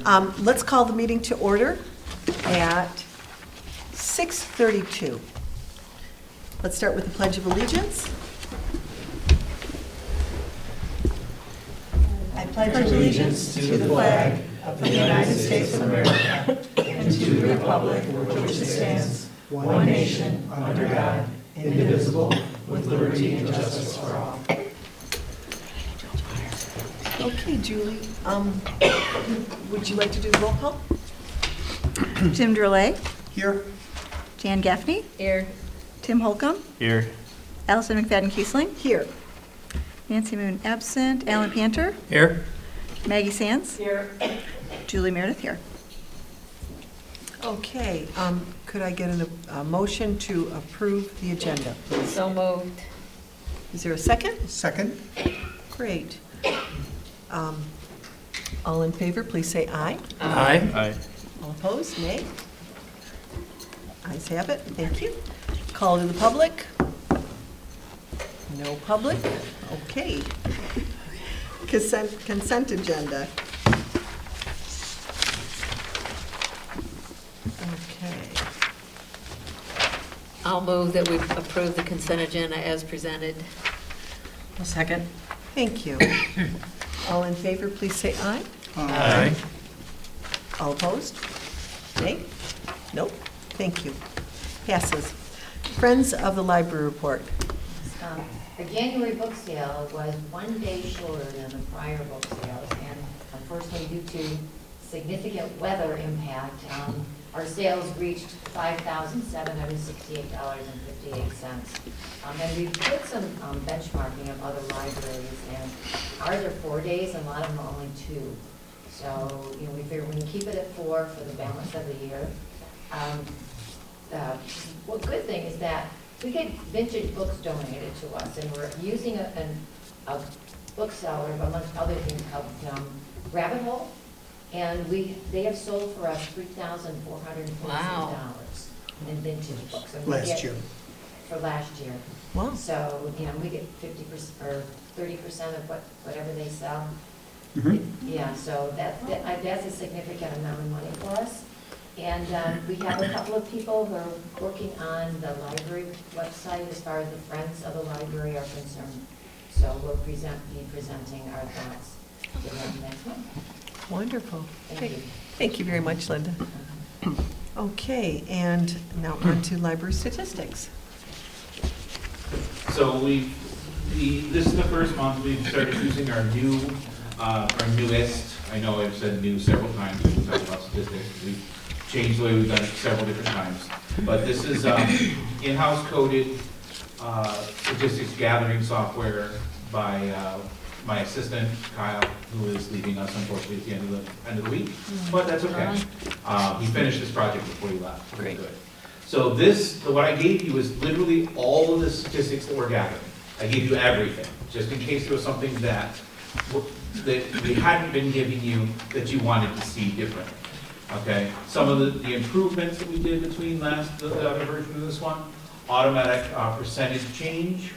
Let's call the meeting to order at 6:32. Let's start with the Pledge of Allegiance. I pledge allegiance to the flag of the United States of America and to the republic for which it stands, one nation, under God, indivisible, with liberty and justice for all. Okay, Julie, would you like to do the roll call? Jim Drolet. Here. Jan Gaffney. Here. Tim Holcomb. Here. Allison McFadden-Kiesling. Here. Nancy Moon absent. Alan Panter. Here. Maggie Sands. Here. Julie Meredith here. Okay, could I get a motion to approve the agenda, please? So moved. Is there a second? Second. Great. All in favor, please say aye. Aye. Aye. All opposed, nay? Ayes have it, thank you. Call to the public? No public? Okay. Consent agenda. Okay. I'll move that we approve the consent agenda as presented. A second. Thank you. All in favor, please say aye. Aye. All opposed? Nay? Nope. Thank you. Passes. Friends of the Library Report. The January book sale was one day shorter than the prior book sales, and unfortunately, due to significant weather impact, our sales reached $5,768.58. And we did some benchmarking of other libraries, and ours are 4 days, and a lot of them are only 2. So, we figure we can keep it at 4 for the balance of the year. One good thing is that we get vintage books donated to us, and we're using a bookseller, amongst other things, called Rabbit Hole, and they have sold for us $3,446 in vintage books. And Last year. For last year. Wow. So, we get 50% or 30% of whatever they sell. Mhm. Yeah, so that's a significant amount of money for us. And we have a couple of people who are working on the library website as far as the Friends of the Library are concerned. So we'll be presenting our thoughts to them next month. Wonderful. Thank you. Thank you very much, Linda. Okay, and now on to library statistics. So this is the first month we've started using our newest, I know I've said new several times, when we talk about statistics, we've changed the way we've done it several different times. But this is in-house coded statistics gathering software by my assistant, Kyle, who is leaving us unfortunately at the end of the week, but that's okay. He finished this project before he left. Great. Good. So what I gave you is literally all of the statistics that we're gathering. I gave you everything, just in case there was something that we hadn't been giving you that you wanted to see differently. Okay, some of the improvements that we did between the other version of this one, automatic percentage change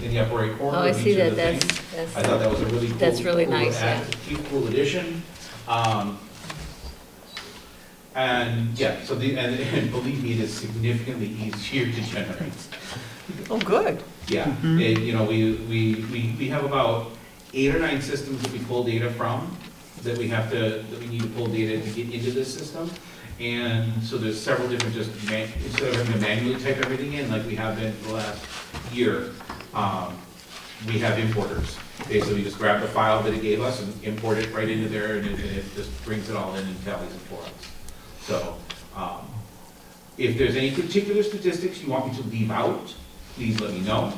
in the upper right corner. Oh, I of see each of that. the things. That's I thought that was a really cool. That's really cool nice, add- Cool addition. And yeah, so and believe me, it is significantly easier to generate. Oh, good. Yeah, we have about 8 or 9 systems that we pull data from, that we need to pull data to get into this system. And so there's several different, instead of having to manually type everything in like we have been for the last year, we have importers. Basically, we just grab the file that it gave us and import it right into there, and it just brings it all in and tallies it for us. So if there's any particular statistics you want me to leave out, please let me know.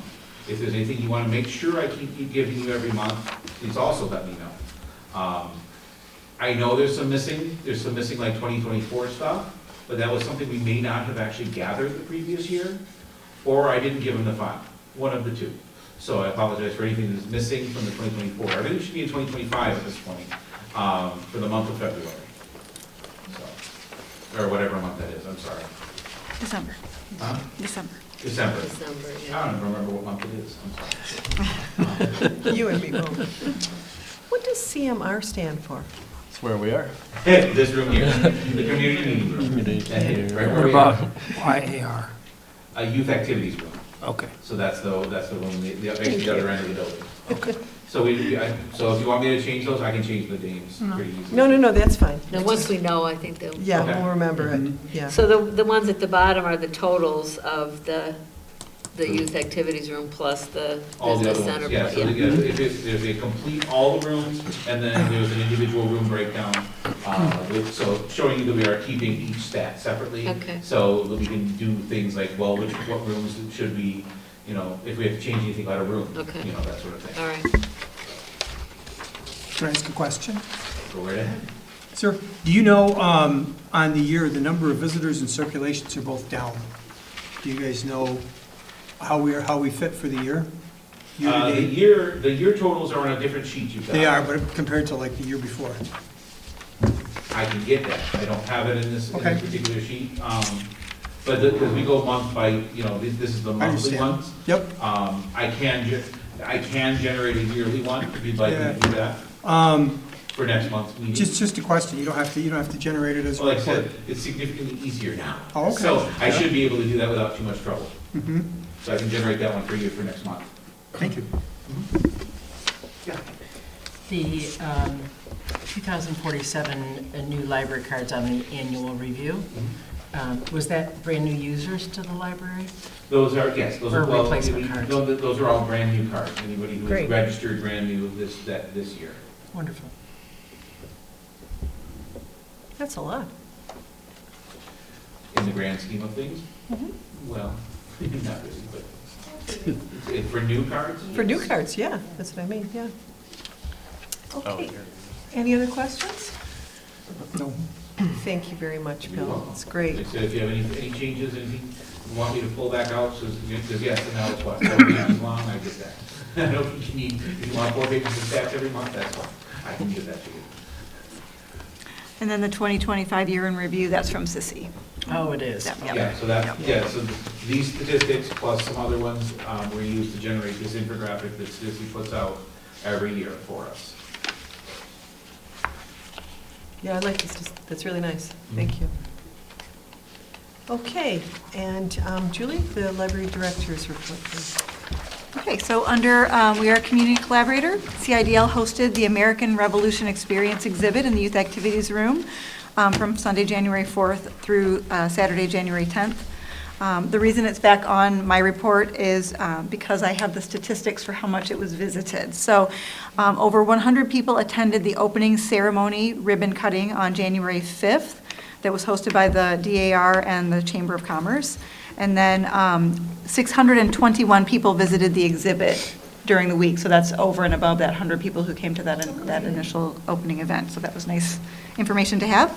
If there's anything you want to make sure I keep giving you every month, please also let me know. I know there's some missing like 2024 stuff, but that was something we may not have actually gathered the previous year, or I didn't give them the file, one of the two. So I apologize for anything that's missing from the 2024. Everything should be in 2025 at this point, for the month of February. So, or whatever month that is, I'm sorry. December. Huh? December. December. December, I yeah. don't even remember what month it is, I'm sorry. You and me both. What does CMR stand for? Where we are. This room here, the community meeting room. Right where What we about are. YAR? A youth activities room. Okay. So that's the room, actually the other end of the building. Okay. So so if you want me to change those, I can change the names pretty easily. No, that's fine. Now, once we know, I think they'll. Yeah, Okay. we'll remember it, yeah. So the ones at the bottom are the totals of the youth activities room plus the All the business other center. ones, yeah, so there's a complete, all the rooms, and then there's an individual room breakdown, so showing you that we are keeping each stat separately. Okay. So that we can do things like, well, what rooms should we, you know, if we have to change anything about a room, Okay. you know, that sort of thing. All right. Can I ask a question? Go right ahead. Sir, do you know, on the year, the number of visitors and circulations are both down? Do you guys know how we fit for the year? Year to date? The year totals are on a different sheet you've got. They are, but compared to like the year before. I can get that, I don't have it in this Okay. particular sheet, but because we go month by, you know, this is the I monthly understand. ones. Yep. I can generate a yearly one, if you'd like me to do that, for next month's meeting. Just a question, you don't have to generate it as a Well, like I report. said, it's significantly easier now. Oh, okay. So I should be able to do that without too much trouble. Mhm. So I can generate that one for you for next month. Thank you. Yeah. The 2047 new library cards on the annual review, was that brand new users to the library? Those are, yes, those are, Or well, replacement cards. those are all brand new cards, anybody who is Great. registered brand new this year. Wonderful. That's a lot. In the grand scheme of things? Well, not really, but for new cards? For new yes. cards, yeah, that's what I mean, yeah. Oh, Okay, here. any other questions? No. Thank you very much, You're Bill, welcome. it's great. Like I said, if you have any changes, anything you want me to pull back out, so because yes, and now it's what, 4 pages long, I get that. I don't think you need, if you want 4 pages of stats every month, that's fine, I can give that to you. And then the 2025 year in review, that's from Sissy. Oh, it is. Yep. Yeah, so that, yeah, so these statistics plus some other ones were used to generate this infographic that Stacy puts out every year for us. Yeah, I like this, that's really nice, thank you. Okay, and Julie, the library director's report, please. Okay, so under We Are a Community Collaborator, CIDL hosted the American Revolution Experience exhibit in the Youth Activities Room from Sunday, January 4th through Saturday, January 10th. The reason it's back on my report is because I have the statistics for how much it was visited. So over 100 people attended the opening ceremony ribbon cutting on January 5th that was hosted by the DAR and the Chamber of Commerce. And then 621 people visited the exhibit during the week, so that's over and above that 100 people who came to that initial opening event. So that was nice information to have.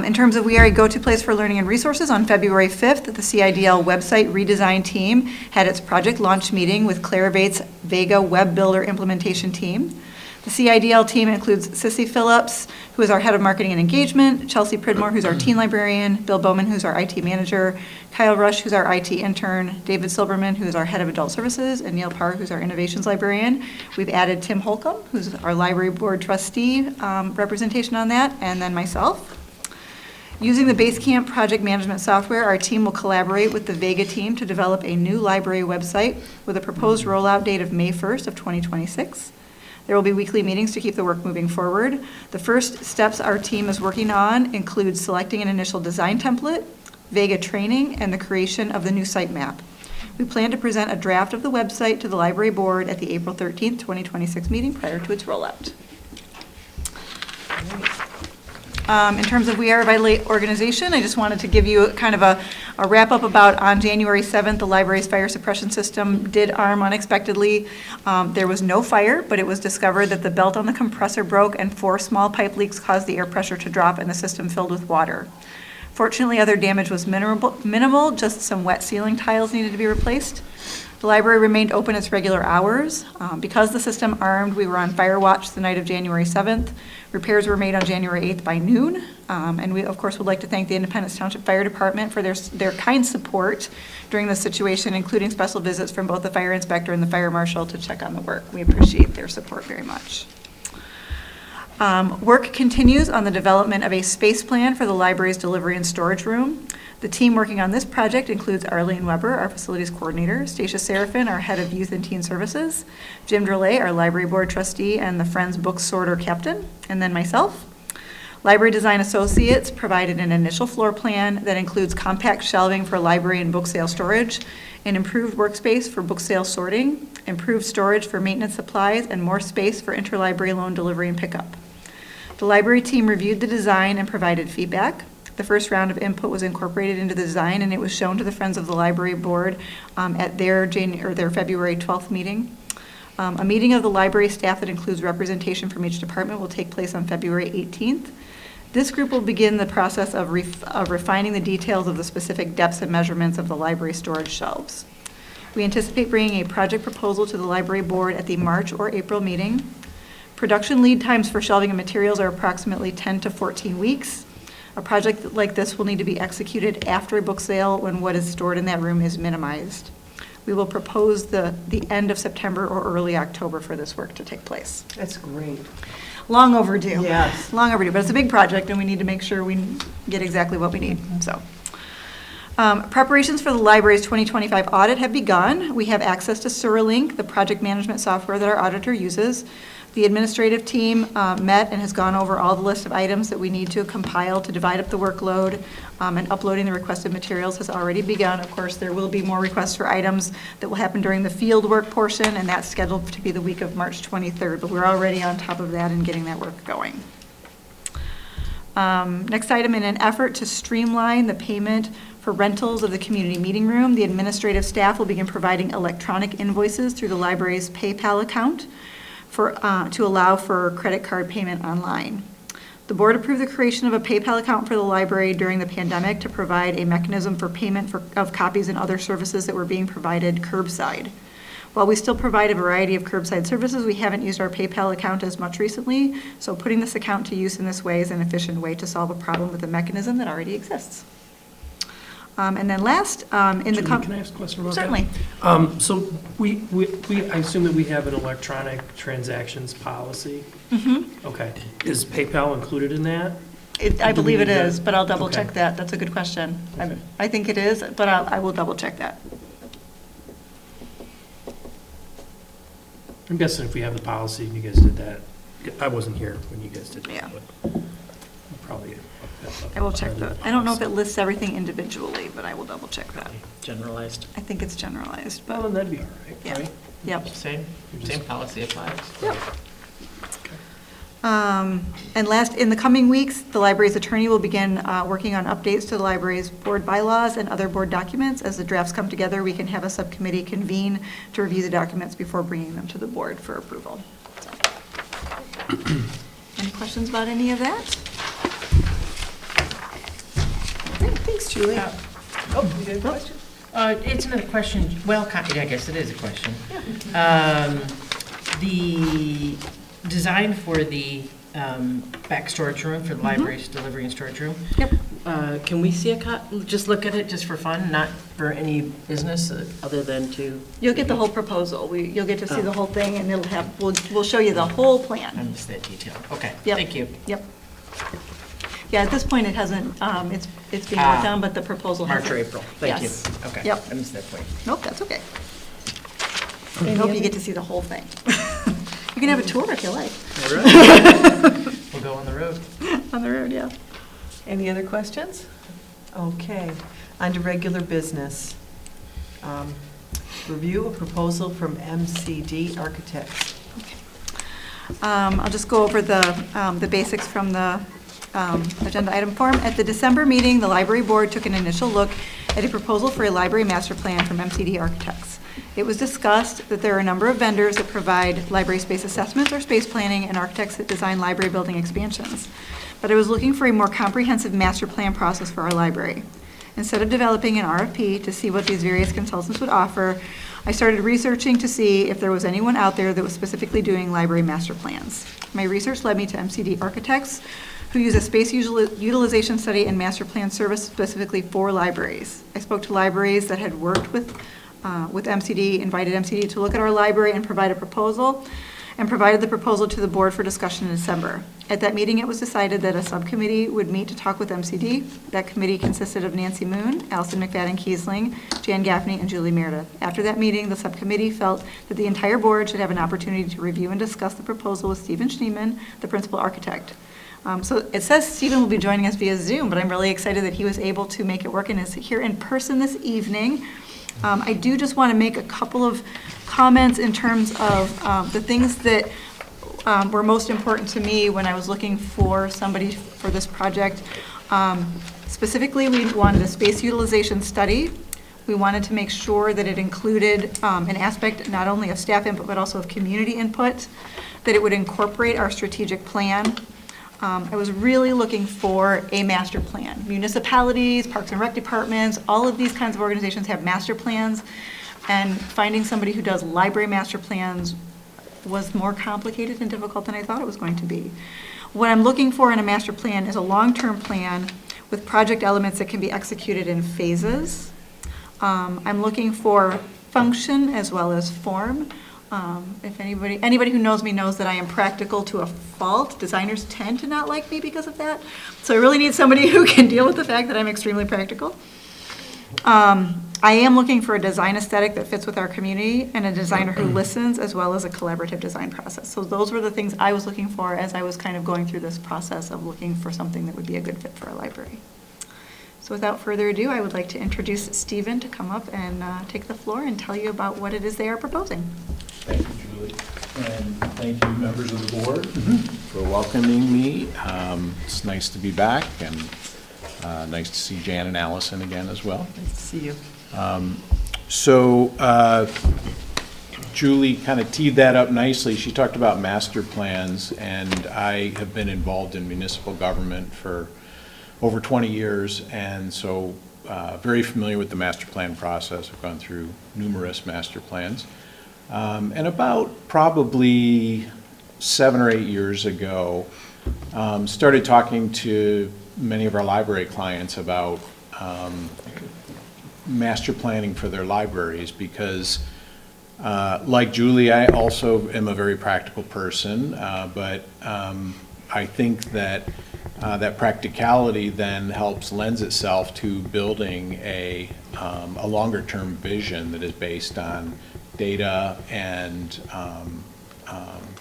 In terms of We Are a Go-To Place for Learning and Resources, on February 5th, the CIDL website redesign team had its project launch meeting with Clarivate's Vega Web Builder implementation team. The CIDL team includes Sissy Phillips, who is our head of marketing and engagement, Chelsea Pridmore, who's our teen librarian, Bill Bowman, who's our IT manager, Kyle Rush, who's our IT intern, David Silberman, who is our head of adult services, and Neil Parr, who's our innovations librarian. We've added Tim Holcomb, who's our library board trustee representation on that, and then myself. Using the Basecamp project management software, our team will collaborate with the Vega team to develop a new library website with a proposed rollout date of May 1st of 2026. There will be weekly meetings to keep the work moving forward. The first steps our team is working on include selecting an initial design template, Vega training, and the creation of the new site map. We plan to present a draft of the website to the library board at the April 13th, 2026 meeting prior to its rollout. In terms of We Are a Vital Organization, I just wanted to give you kind of a wrap-up about on January 7th, the library's fire suppression system did arm unexpectedly. There was no fire, but it was discovered that the belt on the compressor broke and 4 small pipe leaks caused the air pressure to drop and the system filled with water. Fortunately, other damage was minimal, just some wet ceiling tiles needed to be replaced. The library remained open its regular hours. Because the system armed, we were on fire watch the night of January 7th. Repairs were made on January 8th by noon. And we, of course, would like to thank the Independence Township Fire Department for their kind support during this situation, including special visits from both the fire inspector and the fire marshal to check on the work. We appreciate their support very much. Work continues on the development of a space plan for the library's delivery and storage room. The team working on this project includes Arlene Weber, our facilities coordinator, Stacia Serafin, our head of youth and teen services, Jim Drolet, our library board trustee and the Friends book sorter captain, and then myself. Library Design Associates provided an initial floor plan that includes compact shelving for library and book sale storage, an improved workspace for book sale sorting, improved storage for maintenance supplies, and more space for interlibrary loan delivery and pickup. The library team reviewed the design and provided feedback. The first round of input was incorporated into the design, and it was shown to the Friends of the Library Board at their February 12th meeting. A meeting of the library staff that includes representation from each department will take place on February 18th. This group will begin the process of refining the details of the specific depths and measurements of the library storage shelves. We anticipate bringing a project proposal to the library board at the March or April meeting. Production lead times for shelving and materials are approximately 10 to 14 weeks. A project like this will need to be executed after a book sale when what is stored in that room is minimized. We will propose the end of September or early October for this work to take place. That's great. Long overdue. Yes. Long overdue, but it's a big project and we need to make sure we get exactly what we need, so. Preparations for the library's 2025 audit have begun. We have access to Suralink, the project management software that our auditor uses. The administrative team met and has gone over all the list of items that we need to compile to divide up the workload, and uploading the requested materials has already begun. Of course, there will be more requests for items that will happen during the field work portion, and that's scheduled to be the week of March 23rd, but we're already on top of that and getting that work going. Next item, in an effort to streamline the payment for rentals of the community meeting room, the administrative staff will begin providing electronic invoices through the library's PayPal account to allow for credit card payment online. The board approved the creation of a PayPal account for the library during the pandemic to provide a mechanism for payment of copies and other services that were being provided curbside. While we still provide a variety of curbside services, we haven't used our PayPal account as much recently, so putting this account to use in this way is an efficient way to solve a problem with a mechanism that already exists. And then last, in the... Can I ask a question about that? Certainly. So I assume that we have an electronic transactions policy? Mm-hmm. Okay. Is PayPal included in that? I believe it need to- is, but I'll double check Okay. that. That's a good question. Okay. I think it is, but I will double check that. I'm guessing if we have the policy and you guys did that, I wasn't here when you guys did that. Yeah. But probably. I will check that. I don't know if it lists everything individually, but I will double check that. Generalized. I think it's generalized, Well, but, then that'd be all right, yeah. right? Yep. Same policy applies. Yep. And last, in the coming weeks, the library's attorney will begin working on updates to the library's board bylaws and other board documents. As the drafts come together, we can have a subcommittee convene to review the documents before bringing them to the board for approval. So. Any questions about any of that? Great, thanks, Julie. Oh, you got a question? It's another question, well, I guess it is a question. The design for the back storage room, for the library's delivery and storage room. Yep. Can we see just look at it just for fun, not for any business other than to? You'll get the whole proposal. You'll get to see the whole thing, and it'll have, we'll show you the whole I plan. missed that detail. Okay, Yep. thank you. Yep. Yeah, at this point, it hasn't, it's being worked on, but the proposal has. March or April, thank you. Yes. Okay. Yep. I missed that point. Nope, that's okay. I hope you get to see the whole thing. You can have a tour if you like. All right. We'll go on the road. On the road, yeah. Any other questions? Okay, on to regular business. Review a proposal from MCD Architects. I'll just go over the basics from the agenda item form. At the December meeting, the library board took an initial look at a proposal for a library master plan from MCD Architects. It was discussed that there are a number of vendors that provide library space assessments or space planning and architects that design library building expansions. But I was looking for a more comprehensive master plan process for our library. Instead of developing an RFP to see what these various consultants would offer, I started researching to see if there was anyone out there that was specifically doing library master plans. My research led me to MCD Architects, who use a space utilization study and master plan service specifically for libraries. I spoke to libraries that had worked with MCD, invited MCD to look at our library and provide a proposal. and provided the proposal to the board for discussion in December. At that meeting, it was decided that a subcommittee would meet to talk with MCD. That committee consisted of Nancy Moon, Allison McFadden-Kiesling, Jan Gaffney, and Julie Meredith. After that meeting, the subcommittee felt that the entire board should have an opportunity to review and discuss the proposal with Stephen Schneeman, the principal architect. So it says Stephen will be joining us via Zoom, but I'm really excited that he was able to make it work and is here in person this evening. I do just want to make a couple of comments in terms of the things that were most important to me when I was looking for somebody for this project. Specifically, we wanted a space utilization study. We wanted to make sure that it included an aspect not only of staff input, but also of community input, that it would incorporate our strategic plan. I was really looking for a master plan. Municipalities, Parks and Rec departments, all of these kinds of organizations have master plans, and finding somebody who does library master plans was more complicated and difficult than I thought it was going to be. What I'm looking for in a master plan is a long-term plan with project elements that can be executed in phases. I'm looking for function as well as form. If anybody who knows me knows that I am practical to a fault. Designers tend to not like me because of that. So I really need somebody who can deal with the fact that I'm extremely practical. I am looking for a design aesthetic that fits with our community and a designer who listens, as well as a collaborative design process. So those were the things I was looking for as I was kind of going through this process of looking for something that would be a good fit for our library. So without further ado, I would like to introduce Stephen to come up and take the floor and tell you about what it is they are proposing. Thank you, Julie. And thank you, members of the board, for welcoming me. It's nice to be back, and nice to see Jan and Allison again as well. Nice to see you. Julie kind of teed that up nicely. She talked about master plans, and I have been involved in municipal government for over 20 years, and so very familiar with the master plan process. I've gone through numerous master plans. And about probably 7 or 8 years ago, started talking to many of our library clients about master planning for their libraries because, like Julie, I also am a very practical person, but I think that that practicality then helps lends itself to building a longer-term vision that is based on data and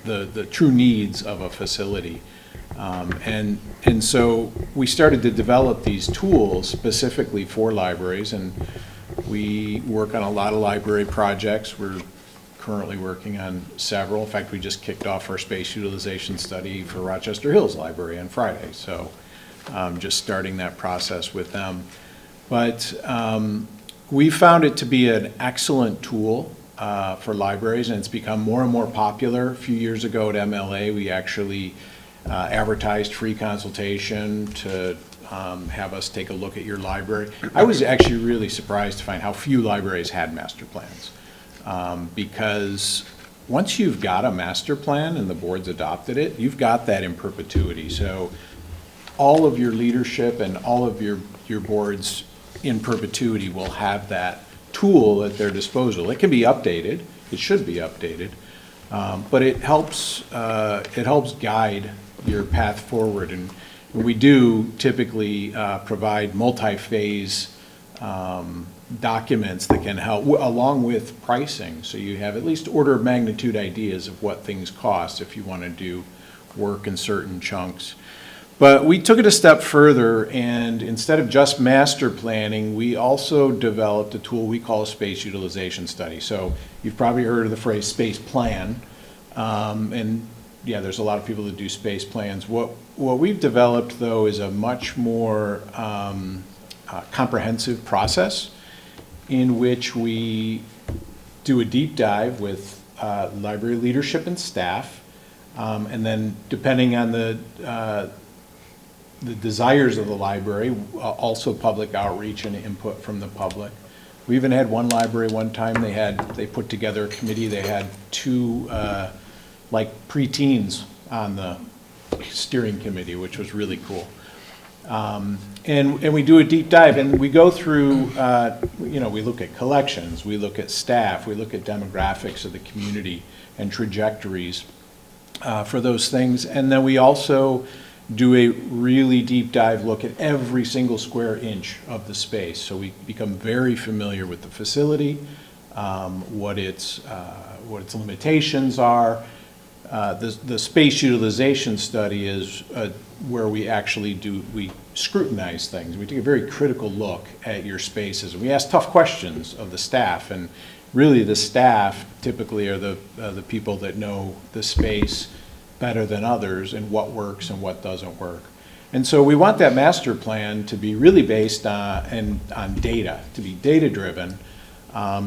the true needs of a facility. And so we started to develop these tools specifically for libraries, and we work on a lot of library projects. We're currently working on several. In fact, we just kicked off our space utilization study for Rochester Hills Library on Friday, so just starting that process with them. But we found it to be an excellent tool for libraries, and it's become more and more popular. A few years ago at MLA, we actually advertised free consultation to have us take a look at your library. I was actually really surprised to find how few libraries had master plans, because once you've got a master plan and the board's adopted it, you've got that in perpetuity. So all of your leadership and all of your boards in perpetuity will have that tool at their disposal. It can be updated, it should be updated, but it helps guide your path forward. And we do typically provide multi-phase documents that can help, along with pricing, so you have at least order of magnitude ideas of what things cost if you want to do work in certain chunks. But we took it a step further, and instead of just master planning, we also developed a tool we call a space utilization study. So you've probably heard of the phrase space plan, and yeah, there's a lot of people that do space plans. What we've developed, though, is a much more comprehensive process in which we do a deep dive with library leadership and staff, and then depending on the desires of the library, also public outreach and input from the public. We even had one library one time, they put together a committee, they had two like preteens on the steering committee, which was really cool. And we do a deep dive, and we go through, we look at collections, we look at staff, we look at demographics of the community and trajectories. for those things. And then we also do a really deep dive look at every single square inch of the space. So we become very familiar with the facility, what its limitations are. The space utilization study is where we scrutinize things. We take a very critical look at your spaces. We ask tough questions of the staff, and really the staff typically are the people that know the space better than others and what works and what doesn't work. And so we want that master plan to be really based on data, to be data-driven,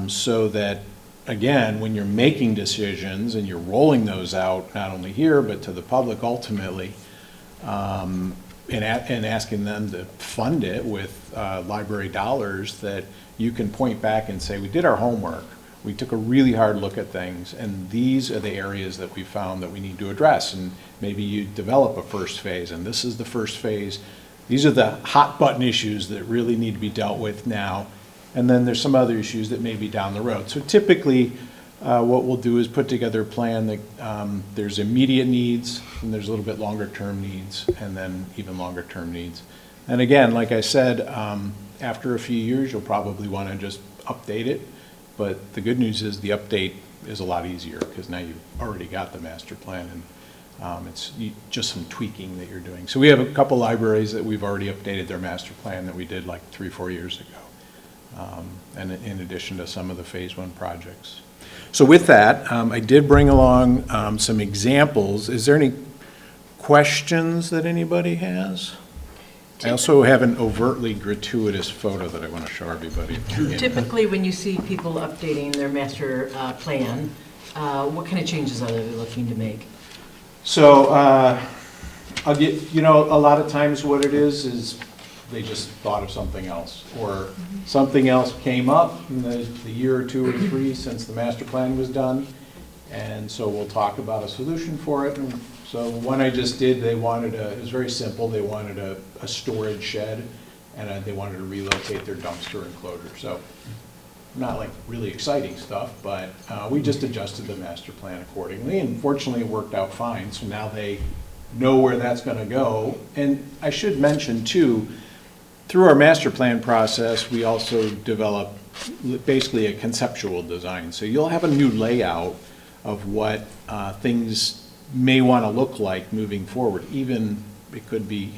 so that, again, when you're making decisions and you're rolling those out, not only here, but to the public ultimately, and asking them to fund it with library dollars, that you can point back and say, we did our homework. We took a really hard look at things, and these are the areas that we found that we need to address. And maybe you develop a first phase, and this is the first phase. These are the hot button issues that really need to be dealt with now. And then there's some other issues that may be down the road. So typically, what we'll do is put together a plan that there's immediate needs, and there's a little bit longer term needs, and then even longer term needs. And again, like I said, after a few years, you'll probably want to just update it. But the good news is the update is a lot easier because now you've already got the master plan, and it's just some tweaking that you're doing. So we have a couple libraries that we've already updated their master plan that we did like 3 or 4 years ago, and in addition to some of the phase 1 projects. So with that, I did bring along some examples. Is there any questions that anybody has? I also have an overtly gratuitous photo that I want to show everybody. Typically, when you see people updating their master plan, what kind of changes are they looking to make? So I'll get, a lot of times what it is they just thought of something else, or something else came up in the year or 2 or 3 since the master plan was done, and so we'll talk about a solution for it. And so one I just did, it was very simple. They wanted a storage shed, and they wanted to relocate their dumpster enclosure. So not like really exciting stuff, but we just adjusted the master plan accordingly, and fortunately it worked out fine. So now they know where that's going to go. And I should mention too, through our master plan process, we also develop basically a conceptual design. So you'll have a new layout of what things may want to look like moving forward. Even it could be,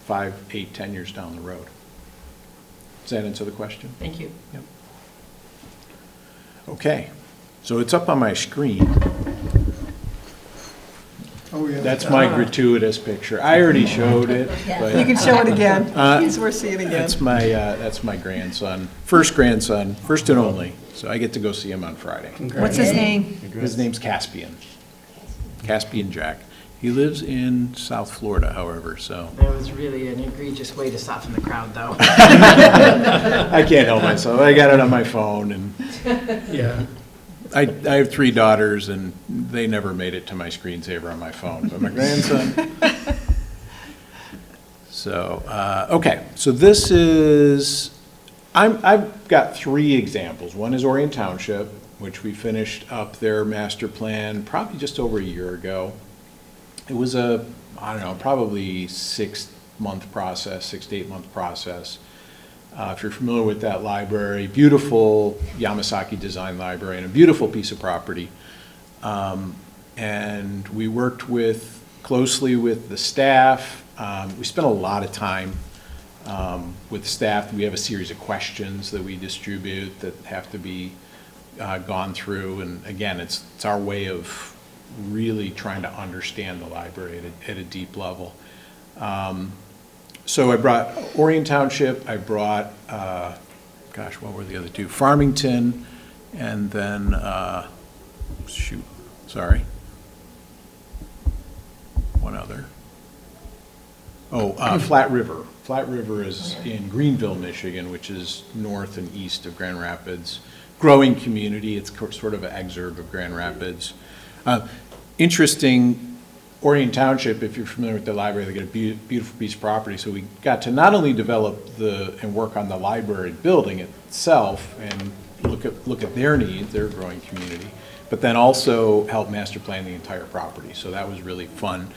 5, 8, 10 years down the road. Does that answer the question? Thank you. Yep. Okay, so it's up on my screen. Oh, yeah. That's my gratuitous picture. I already showed it, but You can show it again. Please, we're seeing it again. that's my grandson, first and only. So I get to go see him on Friday. What's his name? His name's Caspian Jack. He lives in South Florida, however, so. That was really an egregious way to soften the crowd, though. I can't help myself. I got it on my phone, and Yeah. I have 3 daughters, and they never made it to my screensaver on my phone, but my grandson. So, okay, so this is, I've got 3 examples. One is Orion Township, which we finished up their master plan probably just over a year ago. It was probably 6-month process, 6 to 8 month process. If you're familiar with that library, beautiful Yamasaki design library and a beautiful piece of property. And we worked closely with the staff. We spent a lot of time with staff. We have a series of questions that we distribute that have to be gone through. And again, it's our way of really trying to understand the library at a deep level. So I brought Orion Township, I brought, what were the other 2? Farmington, and then, one other. Flat River. Flat River is in Greenville, Michigan, which is north and east of Grand Rapids. Growing community, it's sort of an exurb of Grand Rapids. Interesting, Orion Township, if you're familiar with the library, they get a beautiful piece of property. So we got to not only develop and work on the library building itself and look at their needs, their growing community, but then also help master plan the entire property. So that was really fun.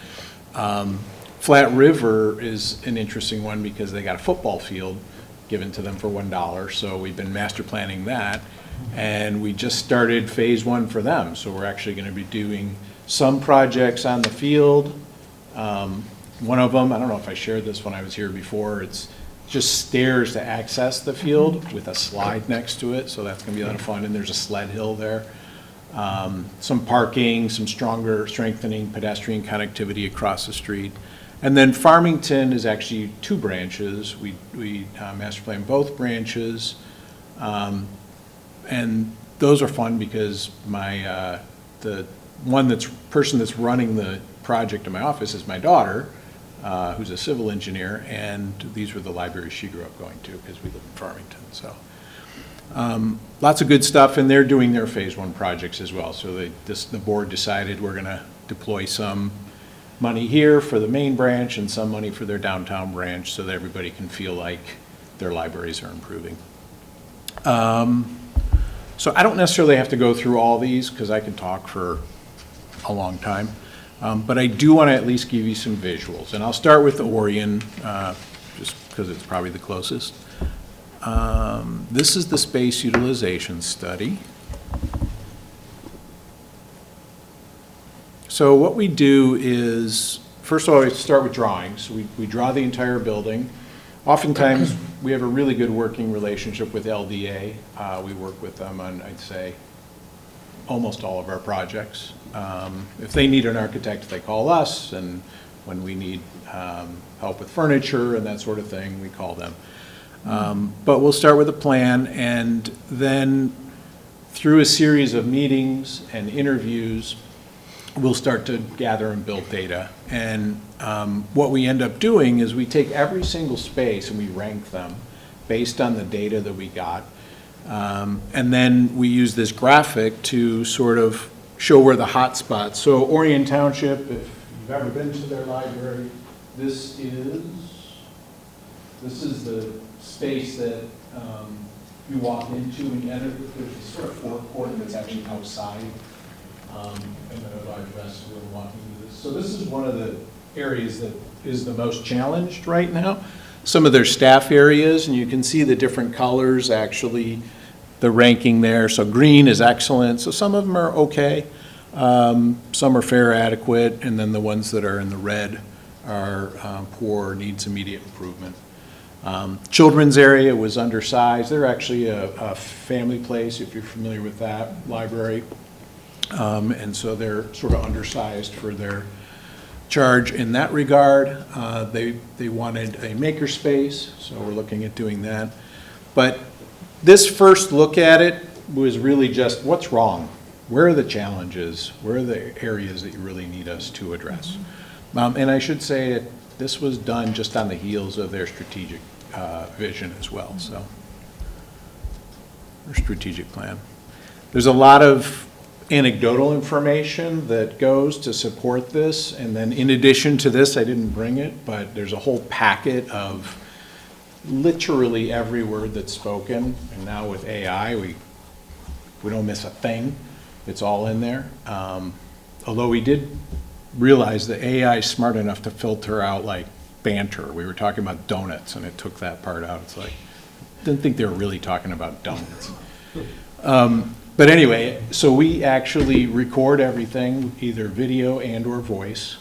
Flat River is an interesting one because they got a football field given to them for $1. So we've been master planning that. And we just started phase 1 for them. So we're actually going to be doing some projects on the field. One of them, I don't know if I shared this when I was here before, it's just stairs to access the field with a slide next to it. So that's going to be a lot of fun. And there's a sled hill there. Some parking, some strengthening pedestrian connectivity across the street. And then Farmington is actually 2 branches. We master plan both branches. And those are fun because the person that's running the project in my office is my daughter, who's a civil engineer, and these were the libraries she grew up going to because we live in Farmington. So lots of good stuff, and they're doing their phase 1 projects as well. So the board decided we're going to deploy some money here for the main branch and some money for their downtown branch so that everybody can feel like their libraries are improving. So I don't necessarily have to go through all these because I can talk for a long time, but I do want to at least give you some visuals. And I'll start with Orion, just because it's probably the closest. This is the space utilization study. So what we do is, first of all, we start with drawings. We draw the entire building. Oftentimes, we have a really good working relationship with LDA. We work with them on, I'd say, almost all of our projects. If they need an architect, they call us, and when we need help with furniture and that sort of thing, we call them. But we'll start with a plan, and then through a series of meetings and interviews, we'll start to gather and build data. And what we end up doing is we take every single space and we rank them based on the data that we got. And then we use this graphic to sort of show where the hot spots. So Orion Township, if you've ever been to their library, this is the space that you walk into when you enter. There's a sort of forecourt that's actually outside. And then a large vestibule walking through this. So this is one of the areas that is the most challenged right now. Some of their staff areas, and you can see the different colors, actually, the ranking there. So green is excellent. So some of them are okay. Some are fair, adequate, and then the ones that are in the red are poor, needs immediate improvement. Children's area was undersized. They're actually a family place, if you're familiar with that library. And so they're sort of undersized for their charge in that regard. They wanted a maker space, so we're looking at doing that. But this first look at it was really just what's wrong? Where are the challenges? Where are the areas that you really need us to address? And I should say that this was done just on the heels of their strategic vision as well, so their strategic plan. There's a lot of anecdotal information that goes to support this, and then in addition to this, I didn't bring it, but there's a whole packet of literally every word that's spoken, and now with AI, we don't miss a thing. It's all in there. Although we did realize that AI is smart enough to filter out like banter. We were talking about donuts, and it took that part out. It's like, didn't think they were really talking about donuts. But anyway, so we actually record everything, either video and or voice,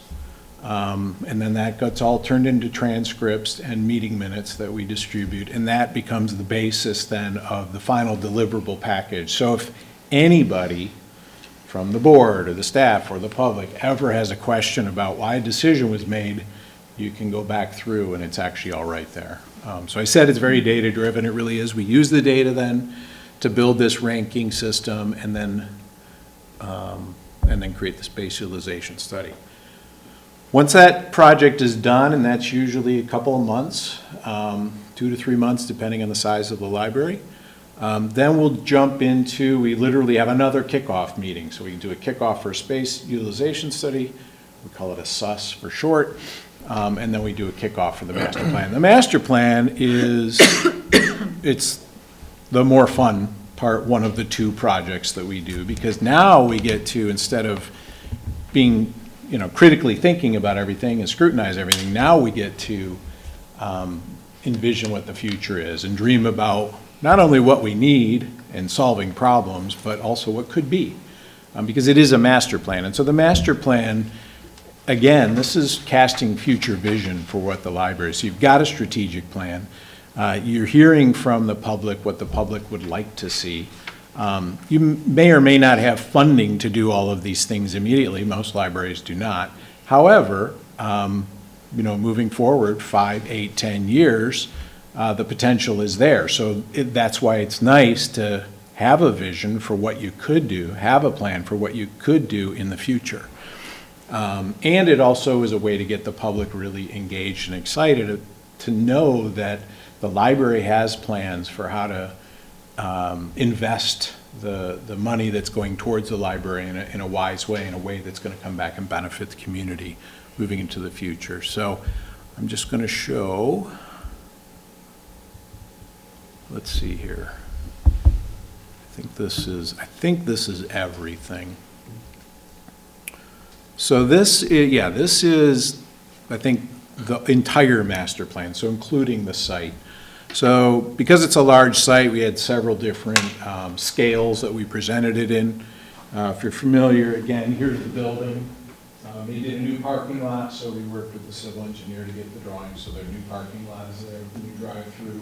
and then that gets all turned into transcripts and meeting minutes that we distribute, and that becomes the basis then of the final deliverable package. So if anybody from the board or the staff or the public ever has a question about why a decision was made, you can go back through and it's actually all right there. So I said it's very data-driven. It really is. We use the data then to build this ranking system and then create the space utilization study. Once that project is done, and that's usually a couple of months, 2 to 3 months, depending on the size of the library, then we'll jump into, we literally have another kickoff meeting. So we can do a kickoff for a space utilization study. We call it a SUS for short. And then we do a kickoff for the master plan. The master plan is, it's the more fun one of the two projects that we do, because now we get to, instead of being, critically thinking about everything and scrutinize everything, now we get to envision what the future is and dream about not only what we need in solving problems, but also what could be, because it is a master plan. And so the master plan, again, this is casting future vision for what the library is. So you've got a strategic plan. You're hearing from the public what the public would like to see. You may or may not have funding to do all of these things immediately. Most libraries do not. However, moving forward 5, 8, 10 years, the potential is there. So that's why it's nice to have a vision for what you could do, have a plan for what you could do in the future. And it also is a way to get the public really engaged and excited to know that the library has plans for how to invest the money that's going towards the library in a wise way, in a way that's going to come back and benefit the community moving into the future. So I'm just going to show, let's see here. I think this is everything. So this is, I think, the entire master plan, so including the site. So because it's a large site, we had several different scales that we presented it in. If you're familiar, again, here's the building. They did a new parking lot, so we worked with the civil engineer to get the drawings, so their new parking lot is there, new drive-through.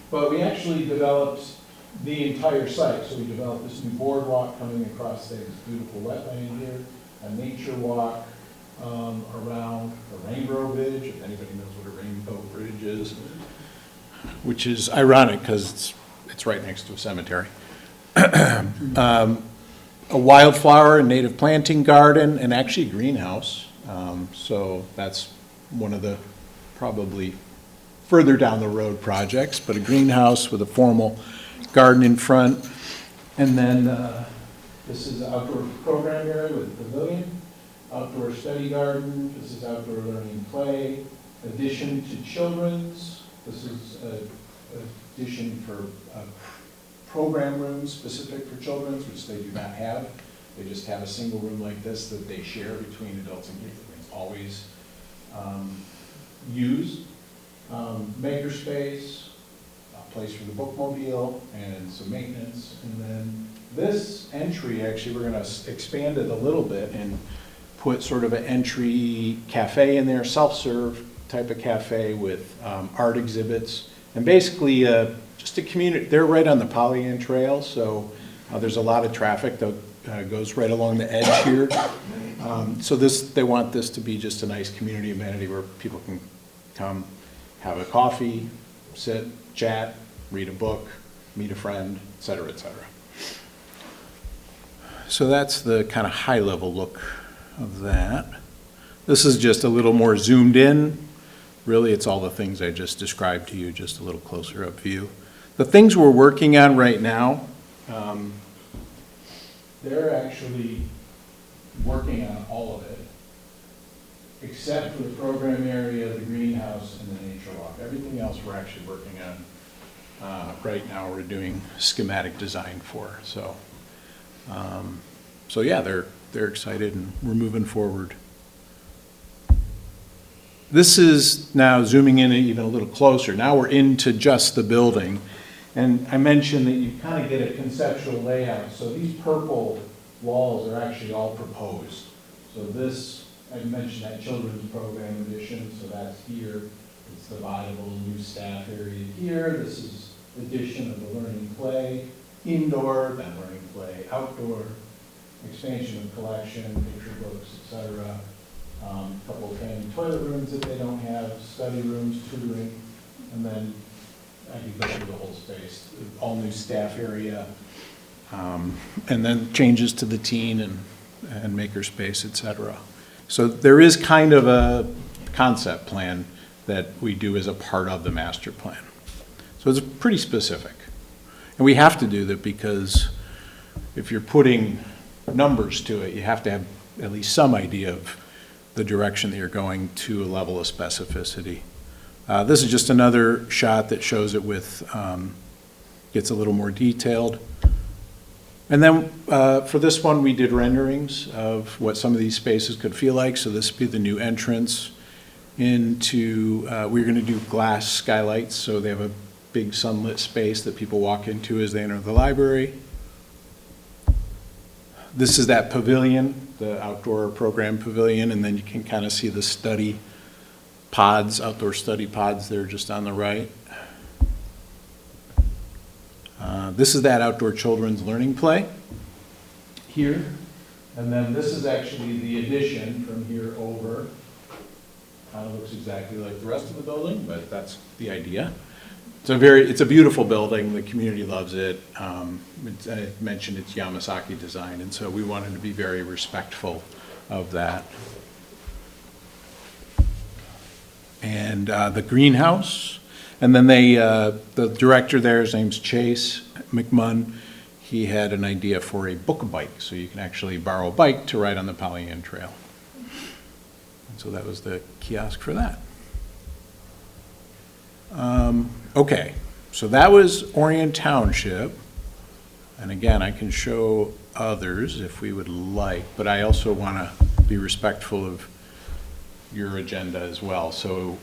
But we actually developed the entire site. So we developed this new boardwalk coming across this beautiful wetland here, a nature walk around a rainbow bridge, if anybody knows what a rainbow bridge is, which is ironic because it's right next to a cemetery. A wildflower and native planting garden, and actually a greenhouse. So that's one of the probably further down the road projects, but a greenhouse with a formal garden in front. And then this is the outdoor program area with a pavilion, outdoor study garden, this is outdoor learning and play, addition to children's, this is an addition for program rooms specific for children's, which they do not have. They just have a single room like this that they share between adults and kids. It's always used. Makerspace, a place for the bookmobile, and some maintenance. And then this entry, actually, we're going to expand it a little bit and put sort of an entry cafe in there, self-serve type of cafe with art exhibits. And basically, just a community. They're right on the Pollyant Trail, so there's a lot of traffic that goes right along the edge here. So they want this to be just a nice community amenity where people can come, have a coffee, sit, chat, read a book, meet a friend, et cetera, et cetera. So that's the kind of high-level look of that. This is just a little more zoomed in. Really, it's all the things I just described to you, just a little closer up view. The things we're working on right now, they're actually working on all of it, except for the program area, the greenhouse, and the nature walk. Everything else we're actually working on right now. We're doing schematic design for. So yeah, they're excited and we're moving forward. This is now zooming in even a little closer. Now we're into just the building. And I mentioned that you kind of get a conceptual layout. So these purple walls are actually all proposed. So this, I mentioned that children's program addition, so that's here. It's the viable new staff area here. This is addition of the learning play, indoor, then learning play, outdoor, expansion of collection, picture books, etc. A couple of family toilet rooms that they don't have, study rooms, tutoring, and then I could go through the whole space, all new staff area, and then changes to the teen and makerspace, et cetera. So there is kind of a concept plan that we do as a part of the master plan. So it's pretty specific. And we have to do that because if you're putting numbers to it, you have to have at least some idea of the direction that you're going to a level of specificity. This is just another shot that shows it with gets a little more detailed. And then for this one, we did renderings of what some of these spaces could feel like. So this would be the new entrance into, we're going to do glass skylights, so they have a big sunlit space that people walk into as they enter the library. This is that pavilion, the outdoor program pavilion, and then you can kind of see the study pods, outdoor study pods there just on the right. This is that outdoor children's learning play here. And then this is actually the addition from here over. Kind of looks exactly like the rest of the building, but that's the idea. It's a beautiful building. The community loves it. I mentioned it's Yamasaki design, and so we wanted to be very respectful of that. And the greenhouse. And then the director there, his name's Chase McMunn, he had an idea for a book bike, so you can actually borrow a bike to ride on the Pollyant Trail. And so that was the kiosk for that. Okay, so that was Orient Township. And again, I can show others if we would like, but I also want to be respectful of your agenda as well. So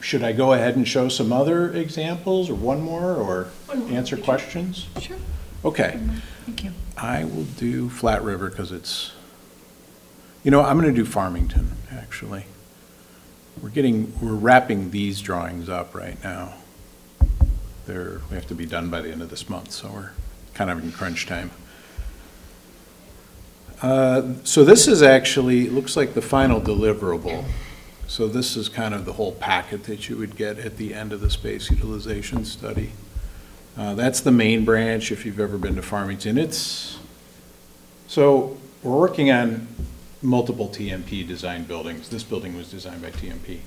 should I go ahead and show some other examples, or one more, or answer questions? Sure. Okay. Thank you. I will do Flat River because it's, I'm going to do Farmington, actually. We're wrapping these drawings up right now. We have to be done by the end of this month, so we're kind of in crunch time. So this is actually, it looks like the final deliverable. So this is kind of the whole packet that you would get at the end of the space utilization study. That's the main branch if you've ever been to Farmington. So we're working on multiple TMP designed buildings. This building was designed by TMP.